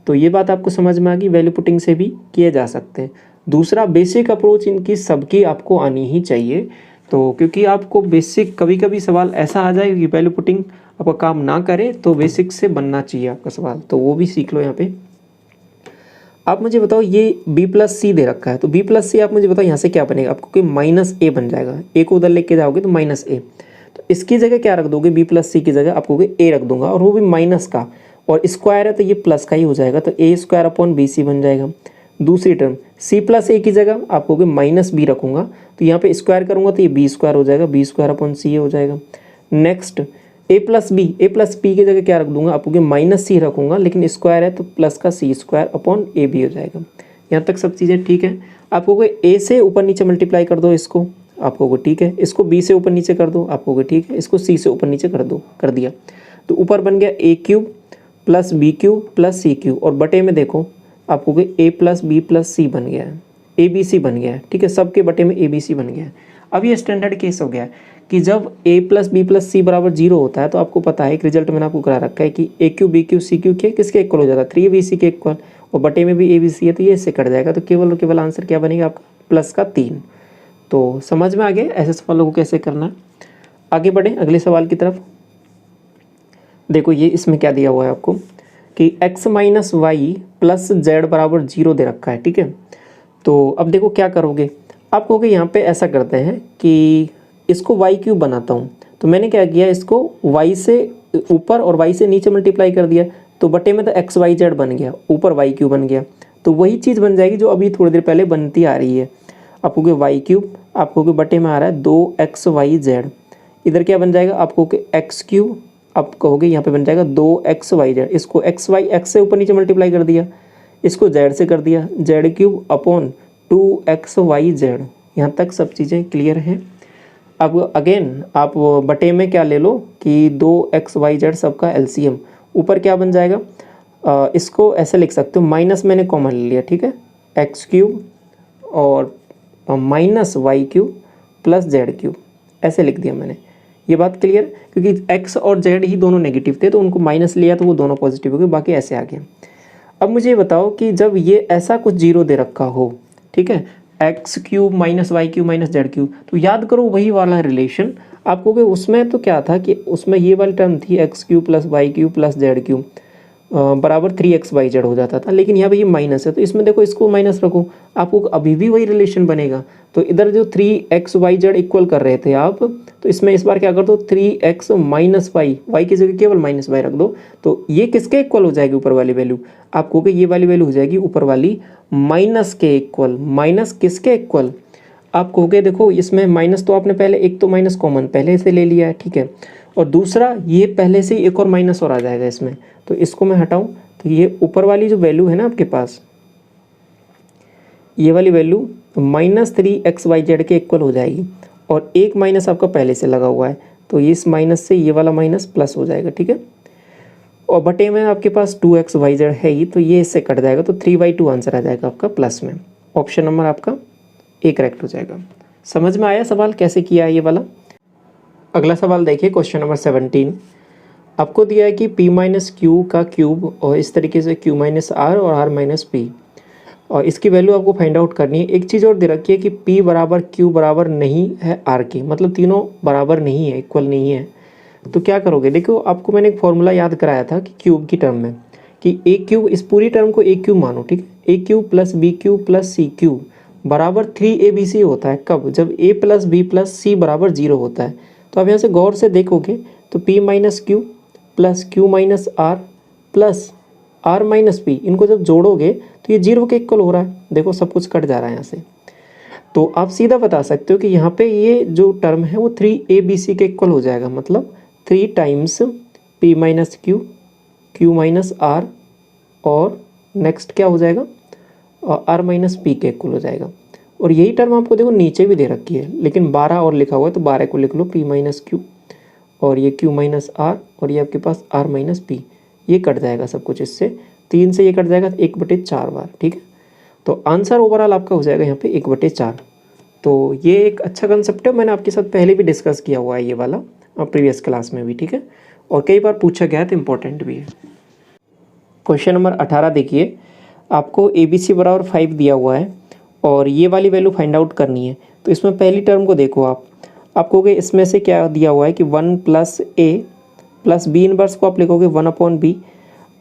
तो ये बात आपको समझ में आ गई, वैल्यू पुटिंग से भी किए जा सकते हैं। दूसरा, बेसिक अप्रोच इनकी सबकी आपको आनी ही चाहिए, तो क्योंकि आपको बेसिक कभी कभी सवाल ऐसा आ जाए कि वैल्यू पुटिंग आपका काम ना करे, तो बेसिक से बनना चाहिए आपका सवाल, तो वो भी सीख लो। यहाँ पे आप मुझे बताओ, ये b प्लस सी दे रखा है, तो b प्लस सी आप मुझे बताओ यहाँ से क्या बनेगा, आपको कि -a बन जाएगा, a को उधर लेके जाओगे तो -a, तो इसकी जगह क्या रख दोगे, b प्लस सी की जगह आपको a रख दूंगा, और वो भी माइनस का, और स्क्वायर है तो ये प्लस का ही हो जाएगा, तो a square upon B C बन जाएगा। दूसरी टर्म c प्लस a की जगह आपको -b रखूँगा, तो यहाँ पे स्क्वायर करूँगा तो ये b स्क्वायर हो जाएगा, b स्क्वायर अपॉन सी हो जाएगा। नेक्स्ट a प्लस बी की जगह क्या रख दूंगा, आपको -c रखूँगा, लेकिन स्क्वायर है तो प्लस का c square upon A B हो जाएगा। यहाँ तक सब चीज़ें ठीक है। आपको a से ऊपर नीचे मल्टीप्लाई कर दो इसको, आपको ठीक है, इसको b से ऊपर नीचे कर दो, आपको ठीक है, इसको c से ऊपर नीचे कर दो, कर दिया, तो ऊपर बन गया a³ plus b³ plus c³, और बटे में देखो आपको a प्लस बी प्लस सी बन गया है, ABC बन गया है। ठीक है, सबके बटे में ABC बन गया है। अब ये स्टैंडर्ड केस हो गया है कि जब a plus B plus c बराबर 0 होता है, तो आपको पता है एक रिजल्ट मैंने आपको करा रखा है कि a³ b³ c³ के किसके इक्वल हो जाता है, 3bc के इक्वल, और बटे में भी abc है तो ये इससे कट जाएगा, तो केवल और केवल आंसर क्या बनेगा आपका प्लस का 3। तो समझ में आ गया ऐसे सवालों को कैसे करना है। आगे बढ़े अगले सवाल की तरफ। देखो ये इसमें क्या दिया हुआ है आपको कि x minus Y plus Z बराबर 0 दे रखा है। ठीक है, तो अब देखो क्या करोगे, आप कहोगे यहाँ पे ऐसा करते हैं कि इसको y³ बनाता हूँ, तो मैंने क्या किया, इसको y से ऊपर और y से नीचे मल्टीप्लाई कर दिया, तो बटे में तो xyz बन गया, ऊपर y³ बन गया, तो वही चीज़ बन जाएगी जो अभी थोड़ी देर पहले बनती आ रही है। आपको y³, आपको बटे में आ रहा है 2xyz, इधर क्या बन जाएगा आपको कि एक्स क्यूब, आप कहोगे यहाँ पे बन जाएगा 2xyz, इसको एक्स वाई एक्स से ऊपर नीचे मल्टीप्लाई कर दिया, इसको z से कर दिया, जेड क्यूब अपॉन 2xyz। यहाँ तक सब चीज़ें क्लियर हैं। अब अगेन आप बटे में क्या ले लो कि 2xyz सबका एलसीएम, ऊपर क्या बन जाएगा, इसको ऐसे लिख सकते हो, माइनस मैंने कॉमन ले लिया, ठीक है, एक्स क्यूब और minus Y cube plus Z cube, ऐसे लिख दिया मैंने। ये बात क्लियर, क्योंकि x और z ही दोनों नेगेटिव थे तो उनको माइनस लिया तो वो दोनों पॉजिटिव हो गए, बाकी ऐसे आ गया। अब मुझे बताओ कि जब ये ऐसा कुछ जीरो दे रखा हो, ठीक है, X cube minus Y cube minus Z cube, तो याद करो वही वाला रिलेशन आपको कि उसमें तो क्या था कि उसमें ये वाली टर्म थी X cube plus Y cube plus Z cube बराबर 3xyz हो जाता था, लेकिन यहाँ पे ये माइनस है तो इसमें देखो इसको माइनस रखो, आपको अभी भी वही रिलेशन बनेगा। तो इधर जो 3xyz इक्वल कर रहे थे आप, तो इसमें इस बार क्या कर दो 3x माइनस वाई, वाई की जगह केवल माइनस वाई रख दो, तो ये किसके इक्वल हो जाएगी ऊपर वाली वैल्यू, आपको कि ये वाली वैल्यू हो जाएगी ऊपर वाली माइनस के इक्वल। माइनस किसके इक्वल, आप कहोगे देखो इसमें माइनस तो आपने पहले एक तो माइनस कॉमन पहले से ले लिया है, ठीक है, और दूसरा ये पहले से एक और माइनस और आ जाएगा इसमें, तो इसको मैं हटाऊं तो ये ऊपर वाली जो वैल्यू है ना आपके पास, ये वाली वैल्यू -3xyz के इक्वल हो जाएगी, और एक माइनस आपका पहले से लगा हुआ है तो इस माइनस से ये वाला माइनस प्लस हो जाएगा, ठीक है, और बटे में आपके पास 2xyz है ही तो ये इससे कट जाएगा, तो 3/2 आंसर आ जाएगा आपका प्लस में। ऑप्शन नंबर आपका ए करेक्ट हो जाएगा। समझ में आया सवाल कैसे किया है ये वाला। अगला सवाल देखिए, क्वेश्चन नंबर 17। आपको दिया है कि p माइनस क्यू का क्यूब और इस तरीके से q माइनस आर और r माइनस पी, और इसकी वैल्यू आपको फाइंड आउट करनी है। एक चीज़ और दे रखी है कि p बराबर q बराबर नहीं है r की, मतलब तीनों बराबर नहीं है, इक्वल नहीं है। तो क्या करोगे, देखो आपको मैंने एक फॉर्मूला याद कराया था कि क्यूब की टर्म में कि ए क्यूब, इस पूरी टर्म को ए क्यूब मानो, ठीक है, a cube plus b cube plus c cube बराबर 3abc होता है। कब, जब a plus B plus c बराबर 0 होता है। तो आप यहाँ से गौर से देखोगे तो p minus Q plus Q minus R plus R minus P, इनको जब जोड़ोगे तो ये 0 के इक्वल हो रहा है। देखो सब कुछ कट जा रहा है यहाँ से, तो आप सीधा बता सकते हो कि यहाँ पे ये जो टर्म है वो 3abc के इक्वल हो जाएगा, मतलब 3 times p minus Q, Q minus R, और नेक्स्ट क्या हो जाएगा आर माइनस पी के इक्वल हो जाएगा। और यही टर्म आपको देखो नीचे भी दे रखी है, लेकिन 12 और लिखा हुआ है तो 12 को लिख लो p माइनस क्यू, और ये q माइनस आर, और ये आपके पास r माइनस पी, ये कट जाएगा सब कुछ, इससे 3 से ये कट जाएगा 1/4 बार, ठीक है। तो आंसर ओवरऑल आपका हो जाएगा यहाँ पे 1/4। तो ये एक अच्छा कंसेप्ट है, मैंने आपके साथ पहले भी डिस्कस किया हुआ है ये वाला प्रीवियस क्लास में भी, ठीक है, और कई बार पूछा गया है तो इम्पोर्टेंट भी है। क्वेश्चन नंबर 18 देखिए, आपको ABC बराबर 5 दिया हुआ है और ये वाली वैल्यू फाइंड आउट करनी है। तो इसमें पहली टर्म को देखो आप कहोगे इसमें से क्या दिया हुआ है कि 1 प्लस ए प्लस बी इनवर्स को आप लिखोगे 1/b।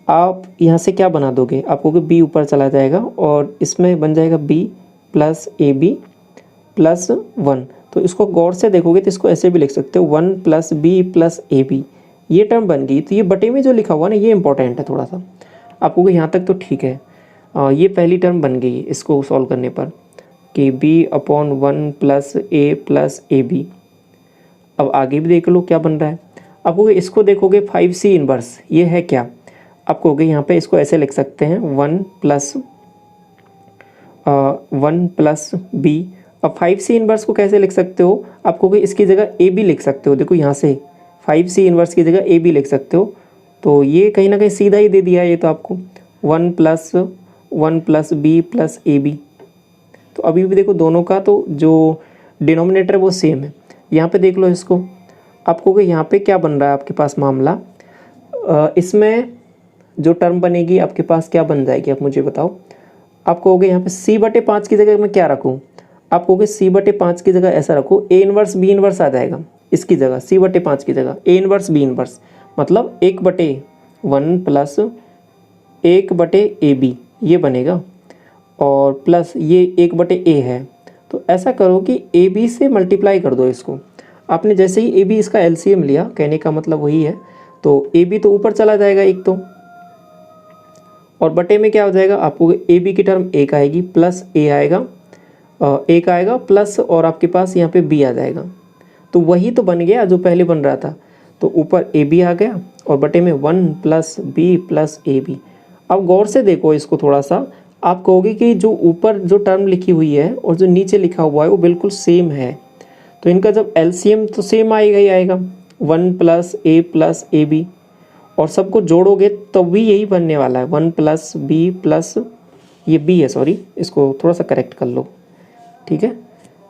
आप यहाँ से क्या बना दोगे, आप कहोगे b ऊपर चला जाएगा और इसमें बन जाएगा b प्लस ab प्लस 1। तो इसको गौर से देखोगे तो इसको ऐसे भी लिख सकते हो 1 प्लस बी प्लस ab, ये टर्म बन गई। तो ये बटे में जो लिखा हुआ ना ये इंपॉर्टेंट है थोड़ा सा, आप कहोगे यहाँ तक तो ठीक है। ये पहली टर्म बन गई इसको सॉल्व करने पर कि b/1 plus a plus ab। अब आगे भी देख लो क्या बन रहा है। आप कहोगे इसको देखोगे 5c इनवर्स, ये है क्या, आप कहोगे यहाँ पे इसको ऐसे लिख सकते हैं 1 प्लस b। अब 5c इनवर्स को कैसे लिख सकते हो, आप कहोगे इसकी जगह ab लिख सकते हो। देखो यहाँ से 5c इनवर्स की जगह ab लिख सकते हो, तो ये कहीं ना कहीं सीधा ही दे दिया है ये तो आपको 1 प्लस b प्लस ab। तो अभी भी देखो दोनों का तो जो डिनोमिनेटर है वो सेम है। यहाँ पे देख लो इसको, आप कहोगे यहाँ पे क्या बन रहा है आपके पास मामला, इसमें जो टर्म बनेगी आपके पास क्या बन जाएगी, आप मुझे बताओ। आप कहोगे यहाँ पे c/5 की जगह मैं क्या रखूँ, आप कहोगे c/5 की जगह ऐसा रखो a इनवर्स b इनवर्स आ जाएगा इसकी जगह, c/5 की जगह a इनवर्स b इनवर्स, मतलब 1/1 प्लस 1/ab ये बनेगा, और प्लस ये 1/a है। तो ऐसा करो कि ab से मल्टीप्लाई कर दो इसको। आपने जैसे ही ab इसका एलसीएम लिया, कहने का मतलब वही है, तो ab तो ऊपर चला जाएगा एक तो, और बटे में क्या हो जाएगा, आपको ab की टर्म एक आएगी प्लस a आएगा, एक आएगा प्लस, और आपके पास यहाँ पे b आ जाएगा। तो वही तो बन गया जो पहले बन रहा था। तो ऊपर ए बी आ गया और बटे में 1 प्लस बी प्लस ए बी। अब गौर से देखो इसको थोड़ा सा, आप कहोगे कि जो ऊपर जो टर्म लिखी हुई है और जो नीचे लिखा हुआ है वो बिल्कुल सेम है, तो इनका जब एलसीएम तो सेम आएगा ही आएगा, 1 प्लस ए बी, और सबको जोड़ोगे तब भी यही बनने वाला है, 1 प्लस बी प्लस, ये बी है सॉरी, इसको थोड़ा सा करेक्ट कर लो, ठीक है,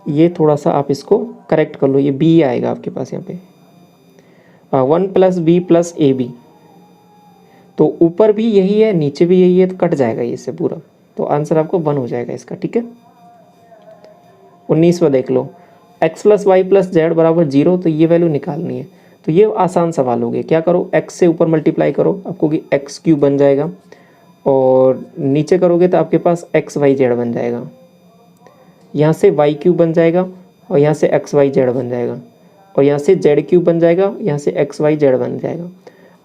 ये थोड़ा सा आप इसको करेक्ट कर लो, ये बी आएगा आपके पास यहाँ पे, 1 प्लस बी प्लस ए बी। तो ऊपर भी यही है नीचे भी यही है, तो कट जाएगा ये से पूरा, तो आंसर आपको 1 हो जाएगा इसका, ठीक है। 19वां देख लो, x plus Y plus Z बराबर 0, तो ये वैल्यू निकालनी है। तो ये आसान सवाल हो गया, क्या करो, x से ऊपर मल्टीप्लाई करो, आपको कि एक्स क्यूब बन जाएगा, और नीचे करोगे तो आपके पास एक्स वाई जेड बन जाएगा, यहाँ से वाई क्यूब बन जाएगा, और यहाँ से एक्स वाई जेड बन जाएगा, और यहाँ से जेड क्यूब बन जाएगा, यहाँ से एक्स वाई जेड बन जाएगा।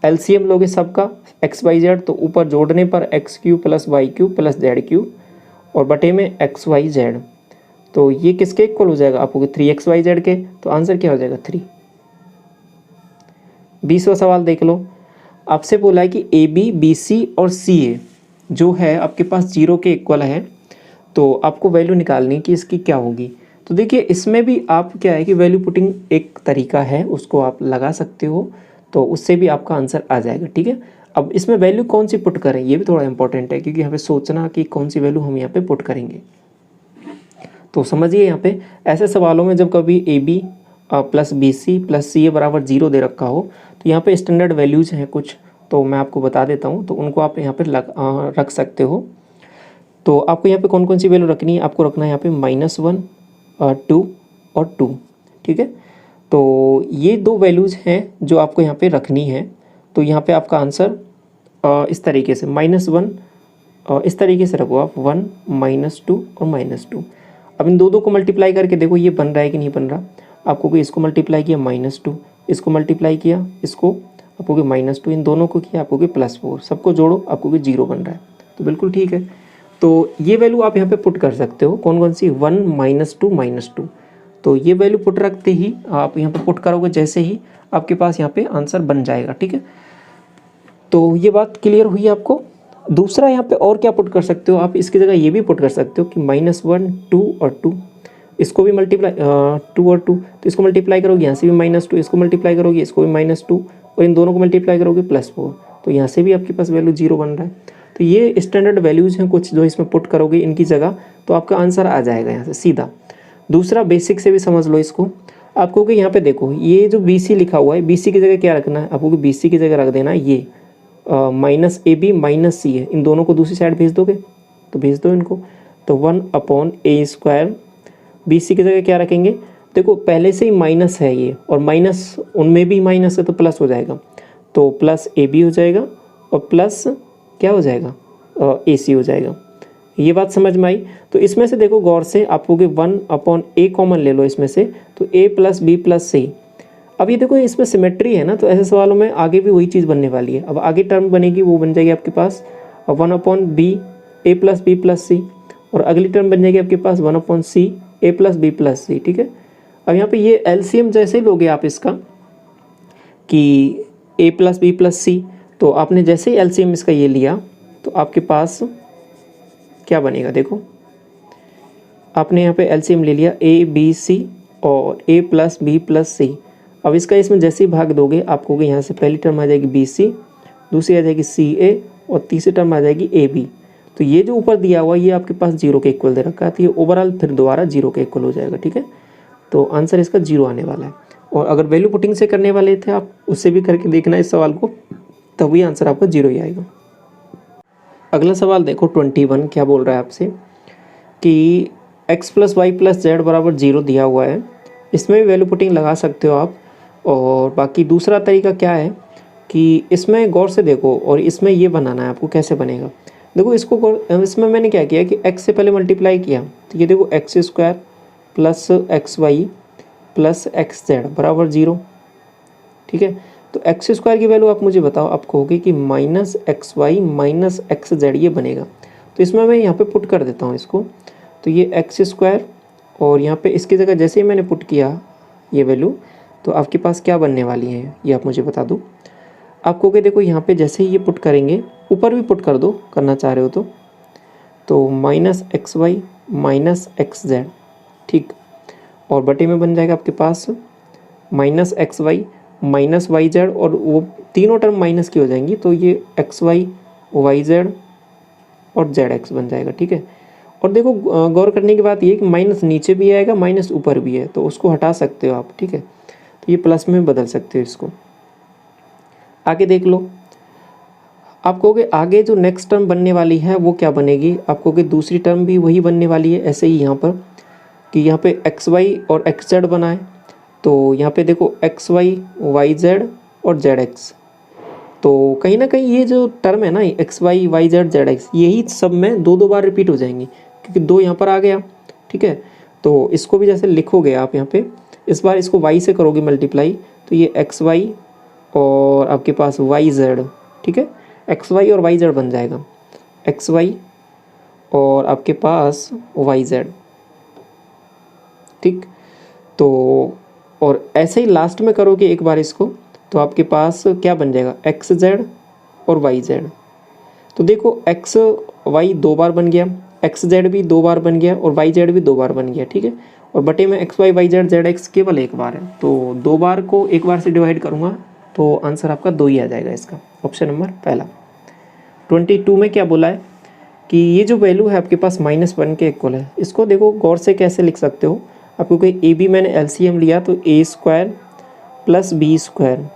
एलसीएम लोगे सबका एक्स वाई जेड, तो ऊपर जोड़ने पर X cube plus Y cube plus Z cube, और बटे में एक्स वाई जेड, तो ये किसके इक्वल हो जाएगा, आपको 3xyz के, तो आंसर क्या हो जाएगा 3। 20वां सवाल देख लो, आपसे बोला है कि ए बी बी सी और सी ए जो है आपके पास 0 के इक्वल है, तो आपको वैल्यू निकालनी कि इसकी क्या होगी। तो देखिए इसमें भी आप क्या है कि वैल्यू पुटिंग एक तरीका है, उसको आप लगा सकते हो, तो उससे भी आपका आंसर आ जाएगा, ठीक है। अब इसमें वैल्यू कौन सी पुट करें ये भी थोड़ा इंपॉर्टेंट है, क्योंकि यहाँ पे सोचना कि कौन सी वैल्यू हम यहाँ पे पुट करेंगे। तो समझिए यहाँ पे ऐसे सवालों में जब कभी a b plus b c plus c a बराबर 0 दे रखा हो, तो यहाँ पे स्टैंडर्ड वैल्यूज़ हैं कुछ, तो मैं आपको बता देता हूँ, तो उनको आप यहाँ पे रख सकते हो। तो आपको यहाँ पे कौन कौन सी वैल्यू रखनी है, आपको रखना है यहाँ पे -1 2 और 2, ठीक है। तो ये दो वैल्यूज़ हैं जो आपको यहाँ पे रखनी है। तो यहाँ पे आपका आंसर इस तरीके से -1 इस तरीके से रखो आप, 1 -2 और -2। अब इन दो को मल्टीप्लाई करके देखो ये बन रहा है कि नहीं बन रहा। आपको कि इसको मल्टीप्लाई किया -2, इसको मल्टीप्लाई किया, इसको आपको कि -2, इन दोनों को किया आपको कि +4, सबको जोड़ो आपको कि 0 बन रहा है, तो बिल्कुल ठीक है। तो ये वैल्यू आप यहाँ पे पुट कर सकते हो, कौन कौन सी, 1 -2 -2। तो ये वैल्यू पुट रखते ही आप यहाँ पे पुट करोगे, जैसे ही आपके पास यहाँ पे आंसर बन जाएगा, ठीक है। तो ये बात क्लियर हुई आपको। दूसरा यहाँ पे और क्या पुट कर सकते हो आप, इसकी जगह ये भी पुट कर सकते हो कि -1 2 और 2, इसको भी मल्टीप्लाई 2 और 2, तो इसको मल्टीप्लाई करोगे यहाँ से भी -2, इसको मल्टीप्लाई करोगे इसको भी -2, और इन दोनों को मल्टीप्लाई करोगे +4, तो यहाँ से भी आपके पास वैल्यू 0 बन रहा है। तो ये स्टैंडर्ड वैल्यूज़ हैं कुछ जो इसमें पुट करोगे इनकी जगह, तो आपका आंसर आ जाएगा यहाँ से सीधा। दूसरा बेसिक से भी समझ लो इसको, आपको कि यहाँ पे देखो ये जो BC लिखा हुआ है, BC की जगह क्या रखना है, आपको कि BC की जगह रख देना है ये -AB -C है, इन दोनों को दूसरी साइड भेज दोगे, तो भेज दो इनको, तो 1/a²। BC की जगह क्या रखेंगे, देखो पहले से ही माइनस है ये, और माइनस उनमें भी माइनस है तो प्लस हो जाएगा, तो +AB हो जाएगा, और प्लस क्या हो जाएगा, AC हो जाएगा। ये बात समझ में आई। तो इसमें से देखो गौर से, आपको कि 1/a कॉमन ले लो इसमें से, तो a + b + c। अब ये देखो इसमें सिमेट्री है ना, तो ऐसे सवालों में आगे भी वही चीज़ बनने वाली है। अब आगे टर्म बनेगी वो बन जाएगी आपके पास 1/b a + b + c, और अगली टर्म बन जाएगी आपके पास 1/c a + b + c, ठीक है। अब यहाँ पे ये एलसीएम जैसे ही लोगे आप इसका कि a + b + c, तो आपने जैसे ही एलसीएम इसका ये लिया तो आपके पास क्या बनेगा, देखो आपने यहाँ पे एलसीएम ले लिया a b c और a + b + c। अब इसका इसमें जैसे ही भाग दोगे आपको कि यहाँ से पहली टर्म आ जाएगी BC, दूसरी आ जाएगी CA, और तीसरी टर्म आ जाएगी AB। तो ये जो ऊपर दिया हुआ ये आपके पास 0 के इक्वल दे रखा है, तो ये ओवरऑल फिर दोबारा 0 के इक्वल हो जाएगा, ठीक है। तो आंसर इसका 0 आने वाला है। और अगर वैल्यू पुटिंग से करने वाले थे आप, उससे भी करके देखना इस सवाल को, तभी आंसर आपका 0 ही आएगा। अगला सवाल देखो 21, क्या बोल रहा है आपसे कि x + y + z बराबर 0 दिया हुआ है, इसमें भी वैल्यू पुटिंग लगा सकते हो आप। और बाकी दूसरा तरीका क्या है कि इसमें गौर से देखो, और इसमें ये बनाना है आपको, कैसे बनेगा देखो इसको। इसमें मैंने क्या किया कि x से पहले मल्टीप्लाई किया, तो ये देखो x² + xy + xz बराबर 0, ठीक है। तो x² की वैल्यू आप मुझे बताओ, आप कहोगे कि -xy - xz ये बनेगा। तो इसमें मैं यहाँ पे पुट कर देता हूँ इसको, तो ये x² और यहाँ पे इसकी जगह जैसे ही मैंने पुट किया ये वैल्यू, तो आपके पास क्या बनने वाली है ये आप मुझे बता दो। आपको क्या देखो यहाँ पे जैसे ही ये पुट करेंगे, ऊपर भी पुट कर दो करना चाह रहे हो तो minus x y minus x z, ठीक, और बटे में बन जाएगा आपके पास minus x y minus y Z, और वो तीनों टर्म माइनस की हो जाएंगी, तो ये एक्स वाई जेड और जेड एक्स बन जाएगा, ठीक है। और देखो गौर करने की बात ये कि माइनस नीचे भी आएगा, माइनस ऊपर भी है, तो उसको हटा सकते हो आप, ठीक है। तो ये प्लस में बदल सकते हो इसको। आगे देख लो, आप कहोगे आगे जो नेक्स्ट टर्म बनने वाली है वो क्या बनेगी, आप कहोगे दूसरी टर्म भी वही बनने वाली है। ऐसे ही यहाँ पर कि यहाँ पे एक्स वाई और एक्स जेड बनाए, तो यहाँ पे देखो एक्स वाई जेड और जेड एक्स, तो कहीं ना कहीं ये जो टर्म है ना X Y Z Z X, यही सब में दो बार रिपीट हो जाएंगी, क्योंकि दो यहाँ पर आ गया, ठीक है। तो इसको भी जैसे लिखोगे आप यहाँ पे, इस बार इसको वाई से करोगे मल्टीप्लाई, तो ये एक्स वाई और आपके पास वाई जेड, ठीक है, एक्स वाई और वाई जेड बन जाएगा, एक्स वाई और आपके पास वाई जेड, ठीक। तो और ऐसे ही लास्ट में करोगे एक बार इसको, तो आपके पास क्या बन जाएगा, एक्स जेड और वाई जेड। तो देखो एक्स वाई दो बार बन गया, एक्स जेड भी दो बार बन गया और वाई जेड भी दो बार बन गया, ठीक है। और बटे में X Y Z Z X केवल एक बार है, तो दो बार को एक बार से डिवाइड करूँगा तो आंसर आपका दो ही आ जाएगा इसका, ऑप्शन नंबर पहला। 22 में क्या बोला है कि ये जो वैल्यू है आपके पास -1 के इक्वल है। इसको देखो गौर से कैसे लिख सकते हो, आपको कोई ए बी मैंने एलसीएम लिया, तो a square plus b square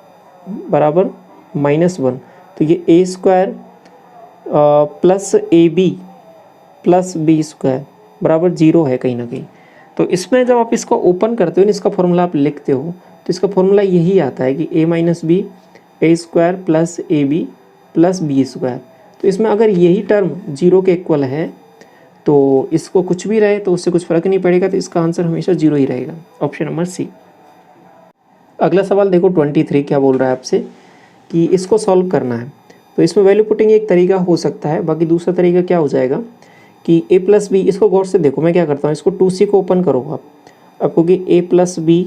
बराबर -1, तो ये a square plus A b plus b square बराबर 0 है कहीं ना कहीं। तो इसमें जब आप इसको ओपन करते हो ना, इसका फॉर्मूला आप लिखते हो, तो इसका फॉर्मूला यही आता है कि a minus b a square plus A b plus b square. तो इसमें अगर यही टर्म 0 के इक्वल है तो इसको कुछ भी रहे तो उससे कुछ फ़र्क नहीं पड़ेगा, तो इसका आंसर हमेशा 0 ही रहेगा, ऑप्शन नंबर सी। अगला सवाल देखो 23 क्या बोल रहा है आपसे कि इसको सॉल्व करना है। तो इसमें वैल्यू पुटिंग एक तरीका हो सकता है, बाकी दूसरा तरीका क्या हो जाएगा कि ए प्लस बी, इसको गौर से देखो मैं क्या करता हूँ, इसको 2c को ओपन करो आप कहोगे ए प्लस बी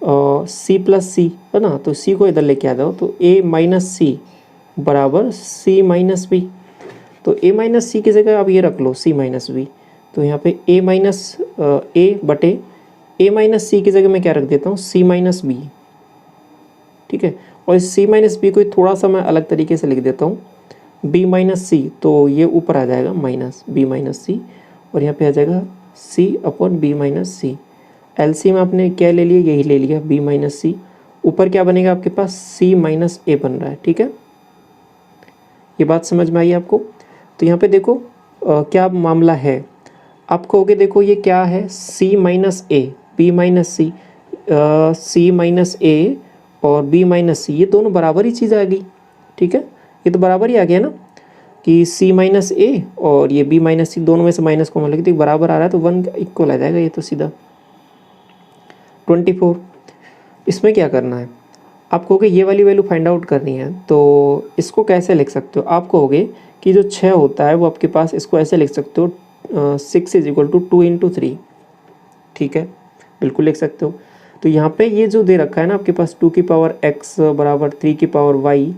सी प्लस सी है ना, तो सी को इधर लेके आ जाओ, तो ए माइनस सी बराबर सी माइनस बी। तो ए माइनस सी की जगह आप ये रख लो सी माइनस बी, तो यहाँ पे ए माइनस ए बटे ए माइनस सी की जगह मैं क्या रख देता हूँ सी माइनस बी, ठीक है। और इस सी माइनस बी को थोड़ा सा मैं अलग तरीके से लिख देता हूँ बी माइनस सी, तो ये ऊपर आ जाएगा माइनस बी माइनस सी, और यहाँ पे आ जाएगा सी अपॉन बी माइनस सी। एलसी में आपने क्या ले लिया, यही ले लिया बी माइनस सी, ऊपर क्या बनेगा आपके पास सी माइनस ए बन रहा है, ठीक है। ये बात समझ में आई आपको। तो यहाँ पे देखो क्या मामला है, आप कहोगे देखो ये क्या है c minus a b minus c, c minus a और बी माइनस सी, ये दोनों बराबर ही चीज़ आ गई, ठीक है। ये तो बराबर ही आ गया ना कि सी माइनस ए और ये बी माइनस सी, दोनों में से माइनस कॉमन लेके तो बराबर आ रहा है, तो 1 इक्वल आ जाएगा ये तो सीधा। 24 इसमें क्या करना है, आप कहोगे ये वाली वैल्यू फाइंड आउट करनी है, तो इसको कैसे लिख सकते हो, आप कहोगे कि जो 6 होता है वो आपके पास, इसको ऐसे लिख सकते हो 6 इज इक्वल टू 2 इंटू 3, ठीक है, बिल्कुल लिख सकते हो। तो यहाँ पे ये जो दे रखा है ना आपके पास 2 की पावर x बराबर 3 की पावर y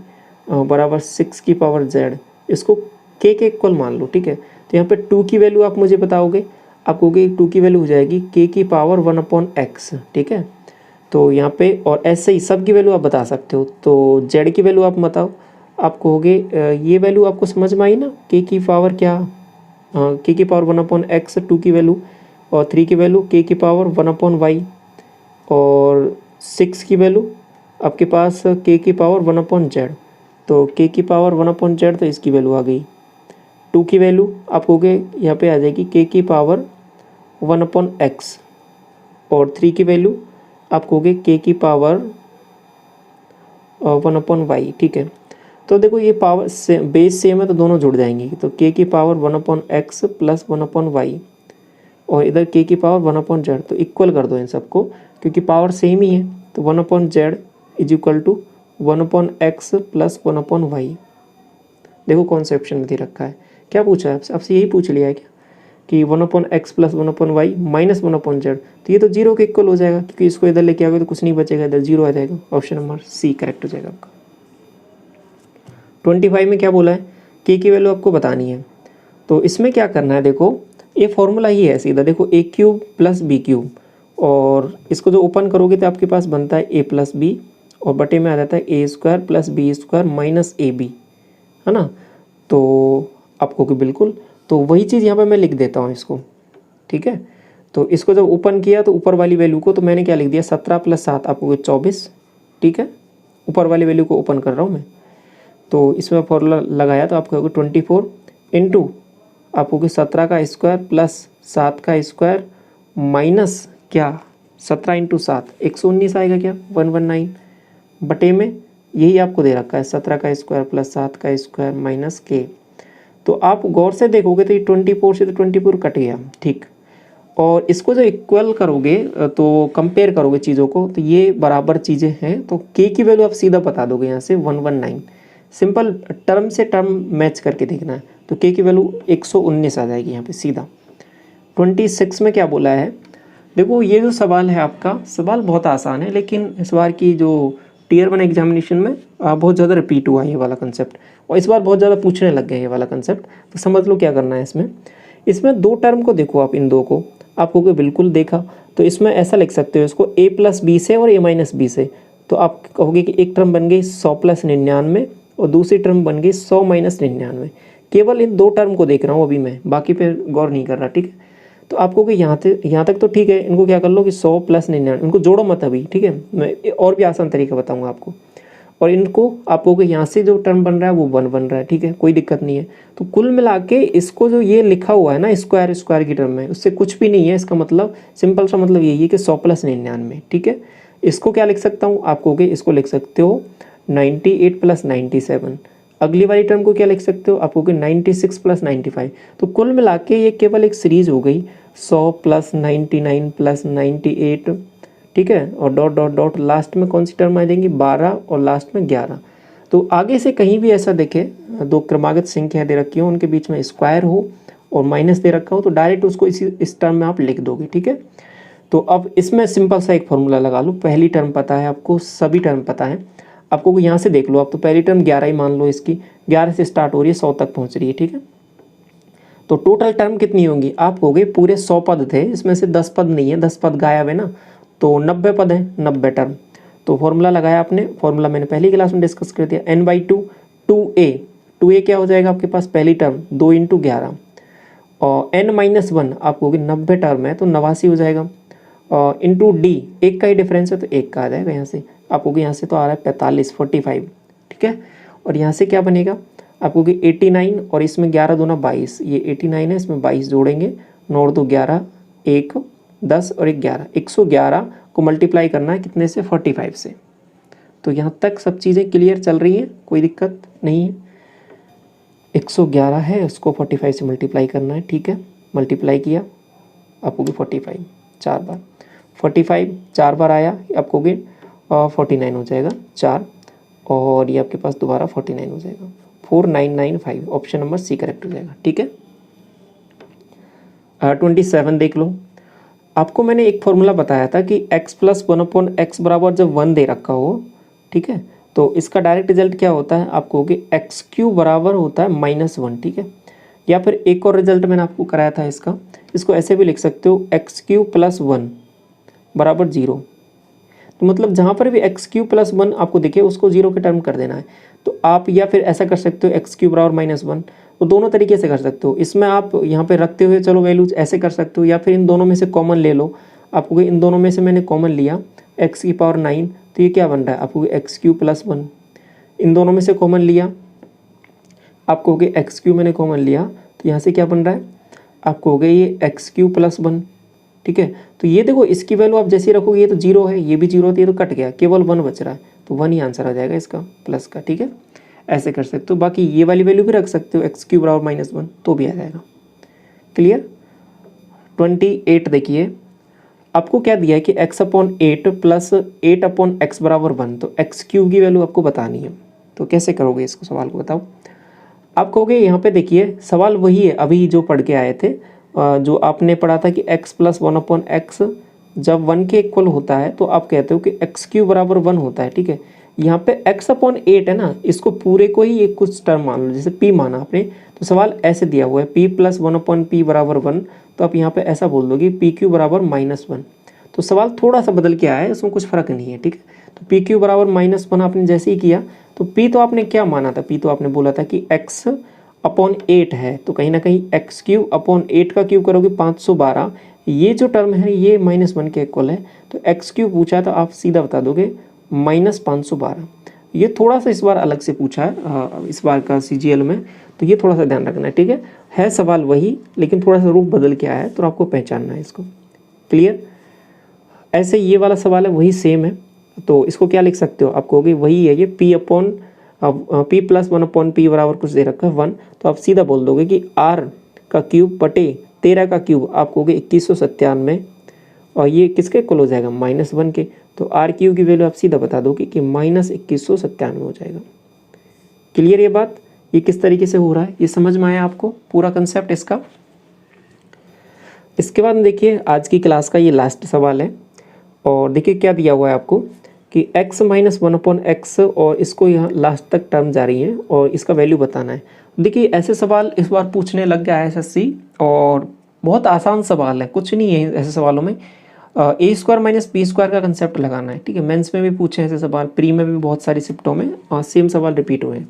बराबर 6 की पावर z, इसको k के इक्वल मान लो, ठीक है। तो यहाँ पे 2 की वैल्यू आप मुझे बताओगे, आप कहोगे 2 की वैल्यू हो जाएगी k की पावर 1/x, ठीक है। तो यहाँ पे और ऐसे ही सब की वैल्यू आप बता सकते हो, तो z की वैल्यू आप बताओ, आप कहोगे ये वैल्यू आपको समझ में आई ना, k की पावर क्या, k की पावर 1/x 2 की वैल्यू, और 3 की वैल्यू k की पावर 1/y, और 6 की वैल्यू आपके पास k की पावर 1/z, तो k की पावर 1/z, तो इसकी वैल्यू आ गई। 2 की वैल्यू आप कहोगे यहाँ पे आ जाएगी k की पावर 1/x, और 3 की वैल्यू आप कहोगे k की पावर 1/y, ठीक है। तो देखो ये पावर से बेस सेम है तो दोनों जुड़ जाएंगी, तो k की पावर 1/x प्लस 1/y, और इधर k की पावर 1/z, तो इक्वल कर दो इन सबको क्योंकि पावर सेम ही है, तो 1/z is equal to 1/x plus 1/y। देखो कौन से ऑप्शन में दे रखा है, क्या पूछा है आपसे, आपसे यही पूछ लिया है क्या कि 1/x plus 1/y minus 1/z, तो ये तो जीरो के इक्वल हो जाएगा, क्योंकि इसको इधर लेके आओगे तो कुछ नहीं बचेगा, इधर जीरो आ जाएगा। ऑप्शन नंबर सी करेक्ट हो जाएगा आपका। 25 में क्या बोला है, के की वैल्यू आपको बतानी है। तो इसमें क्या करना है, देखो ये फॉर्मूला ही है सीधा, देखो ए क्यूब प्लस बी क्यूब, और इसको जो ओपन करोगे तो आपके पास बनता है ए प्लस बी, और बटे में आ जाता है a square plus b square minus a b, है ना। तो आपको कि बिल्कुल, तो वही चीज़ यहाँ पे मैं लिख देता हूँ इसको, ठीक है। तो इसको जब ओपन किया तो ऊपर वाली वैल्यू को तो मैंने क्या लिख दिया, 17 + 7 आपको 24, ठीक है। ऊपर वाली वैल्यू को ओपन कर रहा हूँ मैं, तो इसमें फॉर्मूला लगाया तो आपको होगा 24 इंटू आपको कि 17 का स्क्वायर प्लस 7 का स्क्वायर माइनस क्या 17 इंटू 7 119 आएगा क्या 119, बटे में यही आपको दे रखा है 17 का स्क्वायर प्लस 7 का स्क्वायर माइनस के। तो आप गौर से देखोगे तो ये 24 से तो 24 कट गया, ठीक। और इसको जो इक्वल करोगे तो कंपेयर करोगे चीज़ों को, तो ये बराबर चीज़ें हैं, तो के की वैल्यू आप सीधा बता दोगे यहाँ से 119। सिंपल टर्म से टर्म मैच करके देखना है, तो के की वैल्यू 119 आ जाएगी यहाँ पे सीधा। 26 में क्या बोला है, देखो ये जो सवाल है आपका, सवाल बहुत आसान है, लेकिन इस बार की जो टियर 1 एग्जामिनेशन में बहुत ज़्यादा रिपीट हुआ है ये वाला कंसेप्ट, और इस बार बहुत ज़्यादा पूछने लग गए ये वाला कंसेप्ट। तो समझ लो क्या करना है इसमें दो टर्म को देखो आप, इन दो को आपको कि बिल्कुल देखा, तो इसमें ऐसा लिख सकते हो इसको a प्लस बी से और a माइनस बी से। तो आप कहोगे कि एक टर्म बन गई 100 + 99 और दूसरी टर्म बन गई 100 - 99। केवल इन दो टर्म को देख रहा हूँ अभी मैं, बाकी पे गौर नहीं कर रहा, ठीक है। तो आपको कि यहाँ तक तो ठीक है, इनको क्या कर लो कि 100 + 99, इनको जोड़ो मत अभी, ठीक है। मैं और भी आसान तरीका बताऊँगा आपको, और इनको आपको कि यहाँ से जो टर्म बन रहा है वो 1 बन रहा है, ठीक है, कोई दिक्कत नहीं है। तो कुल मिला के इसको जो ये लिखा हुआ है ना स्क्वायर की टर्म में, उससे कुछ भी नहीं है, इसका मतलब सिंपल सा मतलब यही है कि 100 + 99, ठीक है। इसको क्या लिख सकता हूँ, आपको कि इसको लिख सकते हो 98 + 97। अगली वाली टर्म को क्या लिख सकते हो, आपको कि 96 + 95। तो कुल मिला के ये केवल एक सीरीज हो गई 100 + 99 + 98, ठीक है, और डॉट डॉट डॉट लास्ट में कौन सी टर्म आ जाएंगी 12 और लास्ट में 11। तो आगे से कहीं भी ऐसा देखे दो क्रमागत संख्या दे रखी हो, उनके बीच में स्क्वायर हो और माइनस दे रखा हो, तो डायरेक्ट उसको इस टर्म में आप लिख दोगे, ठीक है। तो अब इसमें सिंपल सा एक फॉर्मूला लगा लो। पहली टर्म पता है आपको, सभी टर्म पता है आपको, यहाँ से देख लो आप। तो पहली टर्म 11 ही मान लो, इसकी 11 से स्टार्ट हो रही है 100 तक पहुँच रही है, ठीक है। तो टोटल टर्म कितनी होंगी, आप कहोगे पूरे 100 पद थे, इसमें से 10 पद नहीं है, 10 पद गायब है ना, तो 90 पद है, 90 टर्म। तो फॉर्मूला लगाया आपने, फॉर्मूला मैंने पहली क्लास में डिस्कस कर दिया, n/2 2a क्या हो जाएगा आपके पास, पहली टर्म 2 × 11, और n-1 आप कहोगे 90 टर्म है तो 89 हो जाएगा, और इंटू डी, एक का ही डिफरेंस है तो एक का आ जाएगा यहाँ से। आप कहोगे यहाँ से तो आ रहा है 45, ठीक है। और यहाँ से क्या बनेगा, आपको कि 89 और इसमें 11 दूना 22, ये 89 है, इसमें 22 जोड़ेंगे, 9 और 2 11, 1 10 और 1 11, 111 को मल्टीप्लाई करना है कितने से 45 से। तो यहाँ तक सब चीज़ें क्लियर चल रही हैं, कोई दिक्कत नहीं है। 111 है, उसको 45 से मल्टीप्लाई करना है, ठीक है। मल्टीप्लाई किया आपको कि 45 4 बार, 45 4 बार आया आपको कि 49 हो जाएगा 4, और ये आपके पास दोबारा 49 हो जाएगा, 4995। ऑप्शन नंबर सी करेक्ट हो जाएगा, ठीक है। 27 देख लो। आपको मैंने एक फॉर्मूला बताया था कि x + 1/x बराबर जब 1 दे रखा हो, ठीक है, तो इसका डायरेक्ट रिजल्ट क्या होता है, आपको कि x³ बराबर होता है -1, ठीक है। या फिर एक और रिजल्ट मैंने आपको कराया था इसको ऐसे भी लिख सकते हो, x³ + 1 बराबर 0। तो मतलब जहाँ पर भी x³ + 1 आपको दिखे उसको 0 के टर्म कर देना है। तो आप या फिर ऐसा कर सकते हो x³ बराबर -1, तो दोनों तरीके से कर सकते हो। इसमें आप यहाँ पे रखते हुए चलो वैल्यूज ऐसे कर सकते हो, या फिर इन दोनों में से कॉमन ले लो। आपको इन दोनों में से मैंने कॉमन लिया x⁹, तो ये क्या बन रहा है आपको x³ + 1। इन दोनों में से कॉमन लिया, आपको हो गया x³ मैंने कॉमन लिया, तो यहाँ से क्या बन रहा है आपको हो गया ये x³ + 1, ठीक है। तो ये देखो इसकी वैल्यू आप जैसे रखोगे, ये तो 0 है, ये भी 0 थी, ये तो कट गया, केवल 1 बच रहा है, तो 1 ही आंसर आ जाएगा इसका प्लस का, ठीक है। ऐसे कर सकते हो। बाकी ये वाली वैल्यू भी रख सकते हो x³ बराबर -1, तो भी आ जाएगा। क्लियर। 28 देखिए, आपको क्या दिया है कि x/8 + 8/x बराबर 1, तो x³ की वैल्यू आपको बतानी है। तो कैसे करोगे इसको, सवाल को बताओ। आप कहोगे यहाँ पे देखिए सवाल वही है अभी जो पढ़ के आए थे, जो आपने पढ़ा था कि x प्लस 1/x जब 1 के इक्वल होता है तो आप कहते हो कि x³ बराबर 1 होता है। ठीक है, यहाँ पे x/8 है ना, इसको पूरे को ही एक कुछ टर्म मान लो, जैसे p माना आपने, तो सवाल ऐसे दिया हुआ है p प्लस 1/p बराबर 1, तो आप यहाँ पे ऐसा बोल दोगे pq बराबर -1। तो सवाल थोड़ा सा बदल के आया है, उसमें कुछ फर्क नहीं है। ठीक है, तो pq बराबर -1 आपने जैसे ही किया तो p तो आपने क्या माना था, p तो आपने बोला था कि x/8 है, तो कहीं ना कहीं x³/8 का क्यूब करोगे 512, ये जो टर्म है ये -1 के इक्वल है, तो x³ पूछा तो आप सीधा बता दोगे -512। ये थोड़ा सा इस बार अलग से पूछा है इस बार का CGL में, तो ये थोड़ा सा ध्यान रखना है। ठीक है सवाल वही, लेकिन थोड़ा सा रूप बदल के आया है, तो आपको पहचानना है इसको। क्लियर? ऐसे ये वाला सवाल है वही सेम है, तो इसको क्या लिख सकते हो, आप कहोगे वही है ये p प्लस 1/p बराबर कुछ दे रखा है 1, तो आप सीधा बोल दोगे कि r का क्यूब बटे 13 का क्यूब, आप कहोगे 2197, और ये किसके इक्वल हो जाएगा, -1 के, तो r³ की वैल्यू आप सीधा बता दोगे कि -2197 हो जाएगा। क्लियर ये बात? ये किस तरीके से हो रहा है, ये समझ में आया आपको पूरा कंसेप्ट इसका? इसके बाद देखिए आज की क्लास का ये लास्ट सवाल है, और देखिए क्या दिया हुआ है आपको कि x - 1/x, और इसको यहाँ लास्ट तक टर्म जा रही है और इसका वैल्यू बताना है। देखिए ऐसे सवाल इस बार पूछने लग गया है SSC, और बहुत आसान सवाल है, कुछ नहीं है ऐसे सवालों में। a² - b² का कंसेप्ट लगाना है। ठीक है, मेंस में भी पूछे ऐसे सवाल, प्री में भी बहुत सारी शिफ्टों में सेम सवाल रिपीट हुए हैं।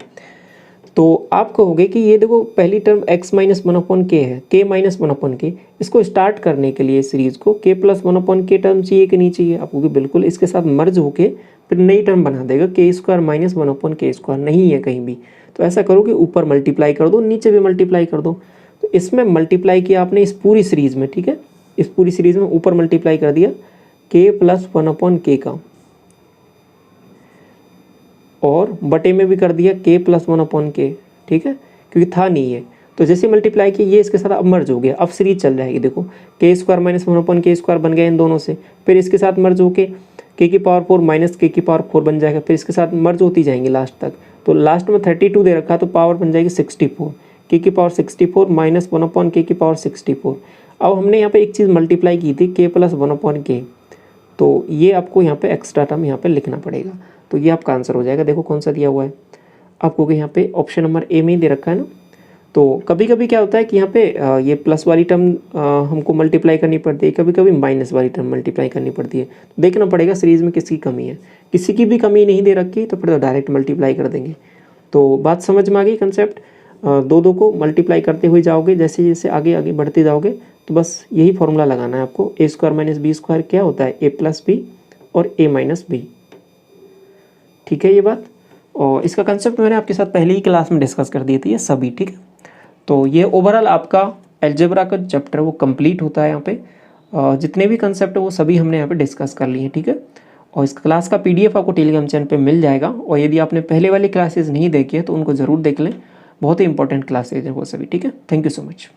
तो आप कहोगे कि ये देखो पहली टर्म x - 1/k है, k - 1/k, इसको स्टार्ट करने के लिए सीरीज़ को k + 1/k टर्म चाहिए कि नहीं चाहिए, आप कहोगे बिल्कुल, इसके साथ मर्ज होके फिर नई टर्म बना देगा k² - 1/k², नहीं है कहीं भी। तो ऐसा करो कि ऊपर मल्टीप्लाई कर दो, नीचे भी मल्टीप्लाई कर दो। तो इसमें मल्टीप्लाई किया आपने इस पूरी सीरीज़ में, ठीक है, इस पूरी सीरीज़ में ऊपर मल्टीप्लाई कर दिया k + 1/k का, और बटे में भी कर दिया k + 1/k। ठीक है, क्योंकि था नहीं है, तो जैसे मल्टीप्लाई किया ये इसके साथ अब मर्ज हो गया, अब सीरीज चल जाएगी। देखो k² - 1/k² बन गया इन दोनों से, फिर इसके साथ मर्ज होके k⁴ - k⁴ बन जाएगा, फिर इसके साथ मर्ज होती जाएंगी लास्ट तक। तो लास्ट में 32 दे रखा, तो पावर बन जाएगी 64, k⁴ - 1/k⁴। अब हमने यहाँ पे एक चीज़ मल्टीप्लाई की थी k + 1/k, तो ये आपको यहाँ पे एक्स्ट्रा टर्म यहाँ पे लिखना पड़ेगा, तो ये आपका आंसर हो जाएगा। देखो कौन सा दिया हुआ है आपको, यहाँ पे ऑप्शन नंबर ए में ही दे रखा है ना। तो कभी कभी क्या होता है कि यहाँ पे ये प्लस वाली टर्म हमको मल्टीप्लाई करनी पड़ती है, कभी कभी माइनस वाली टर्म मल्टीप्लाई करनी पड़ती है, तो देखना पड़ेगा सीरीज़ में किसकी कमी है। किसी की भी कमी नहीं दे रखी तो फिर तो डायरेक्ट मल्टीप्लाई कर देंगे। तो बात समझ में आ गई कंसेप्ट, दो को मल्टीप्लाई करते हुए जाओगे, जैसे जैसे आगे आगे बढ़ते जाओगे, तो बस यही फॉर्मूला लगाना है आपको, a² - b² क्या होता है, a + b और a - b। ठीक है ये बात, और इसका कंसेप्ट मैंने आपके साथ पहले ही क्लास में डिस्कस कर दिए थे ये सभी। ठीक है, तो ये ओवरऑल आपका अलजेब्रा का चैप्टर वो कंप्लीट होता है। यहाँ पे जितने भी कंसेप्ट है वो सभी हमने यहाँ पे डिस्कस कर लिए हैं। ठीक है, और इस क्लास का PDF आपको टेलीग्राम चैनल पे मिल जाएगा, और यदि आपने पहले वाली क्लासेज नहीं देखी है तो उनको ज़रूर देख लें, बहुत ही इंपॉर्टेंट क्लासेज है वो सभी। ठीक है, थैंक यू सो मच।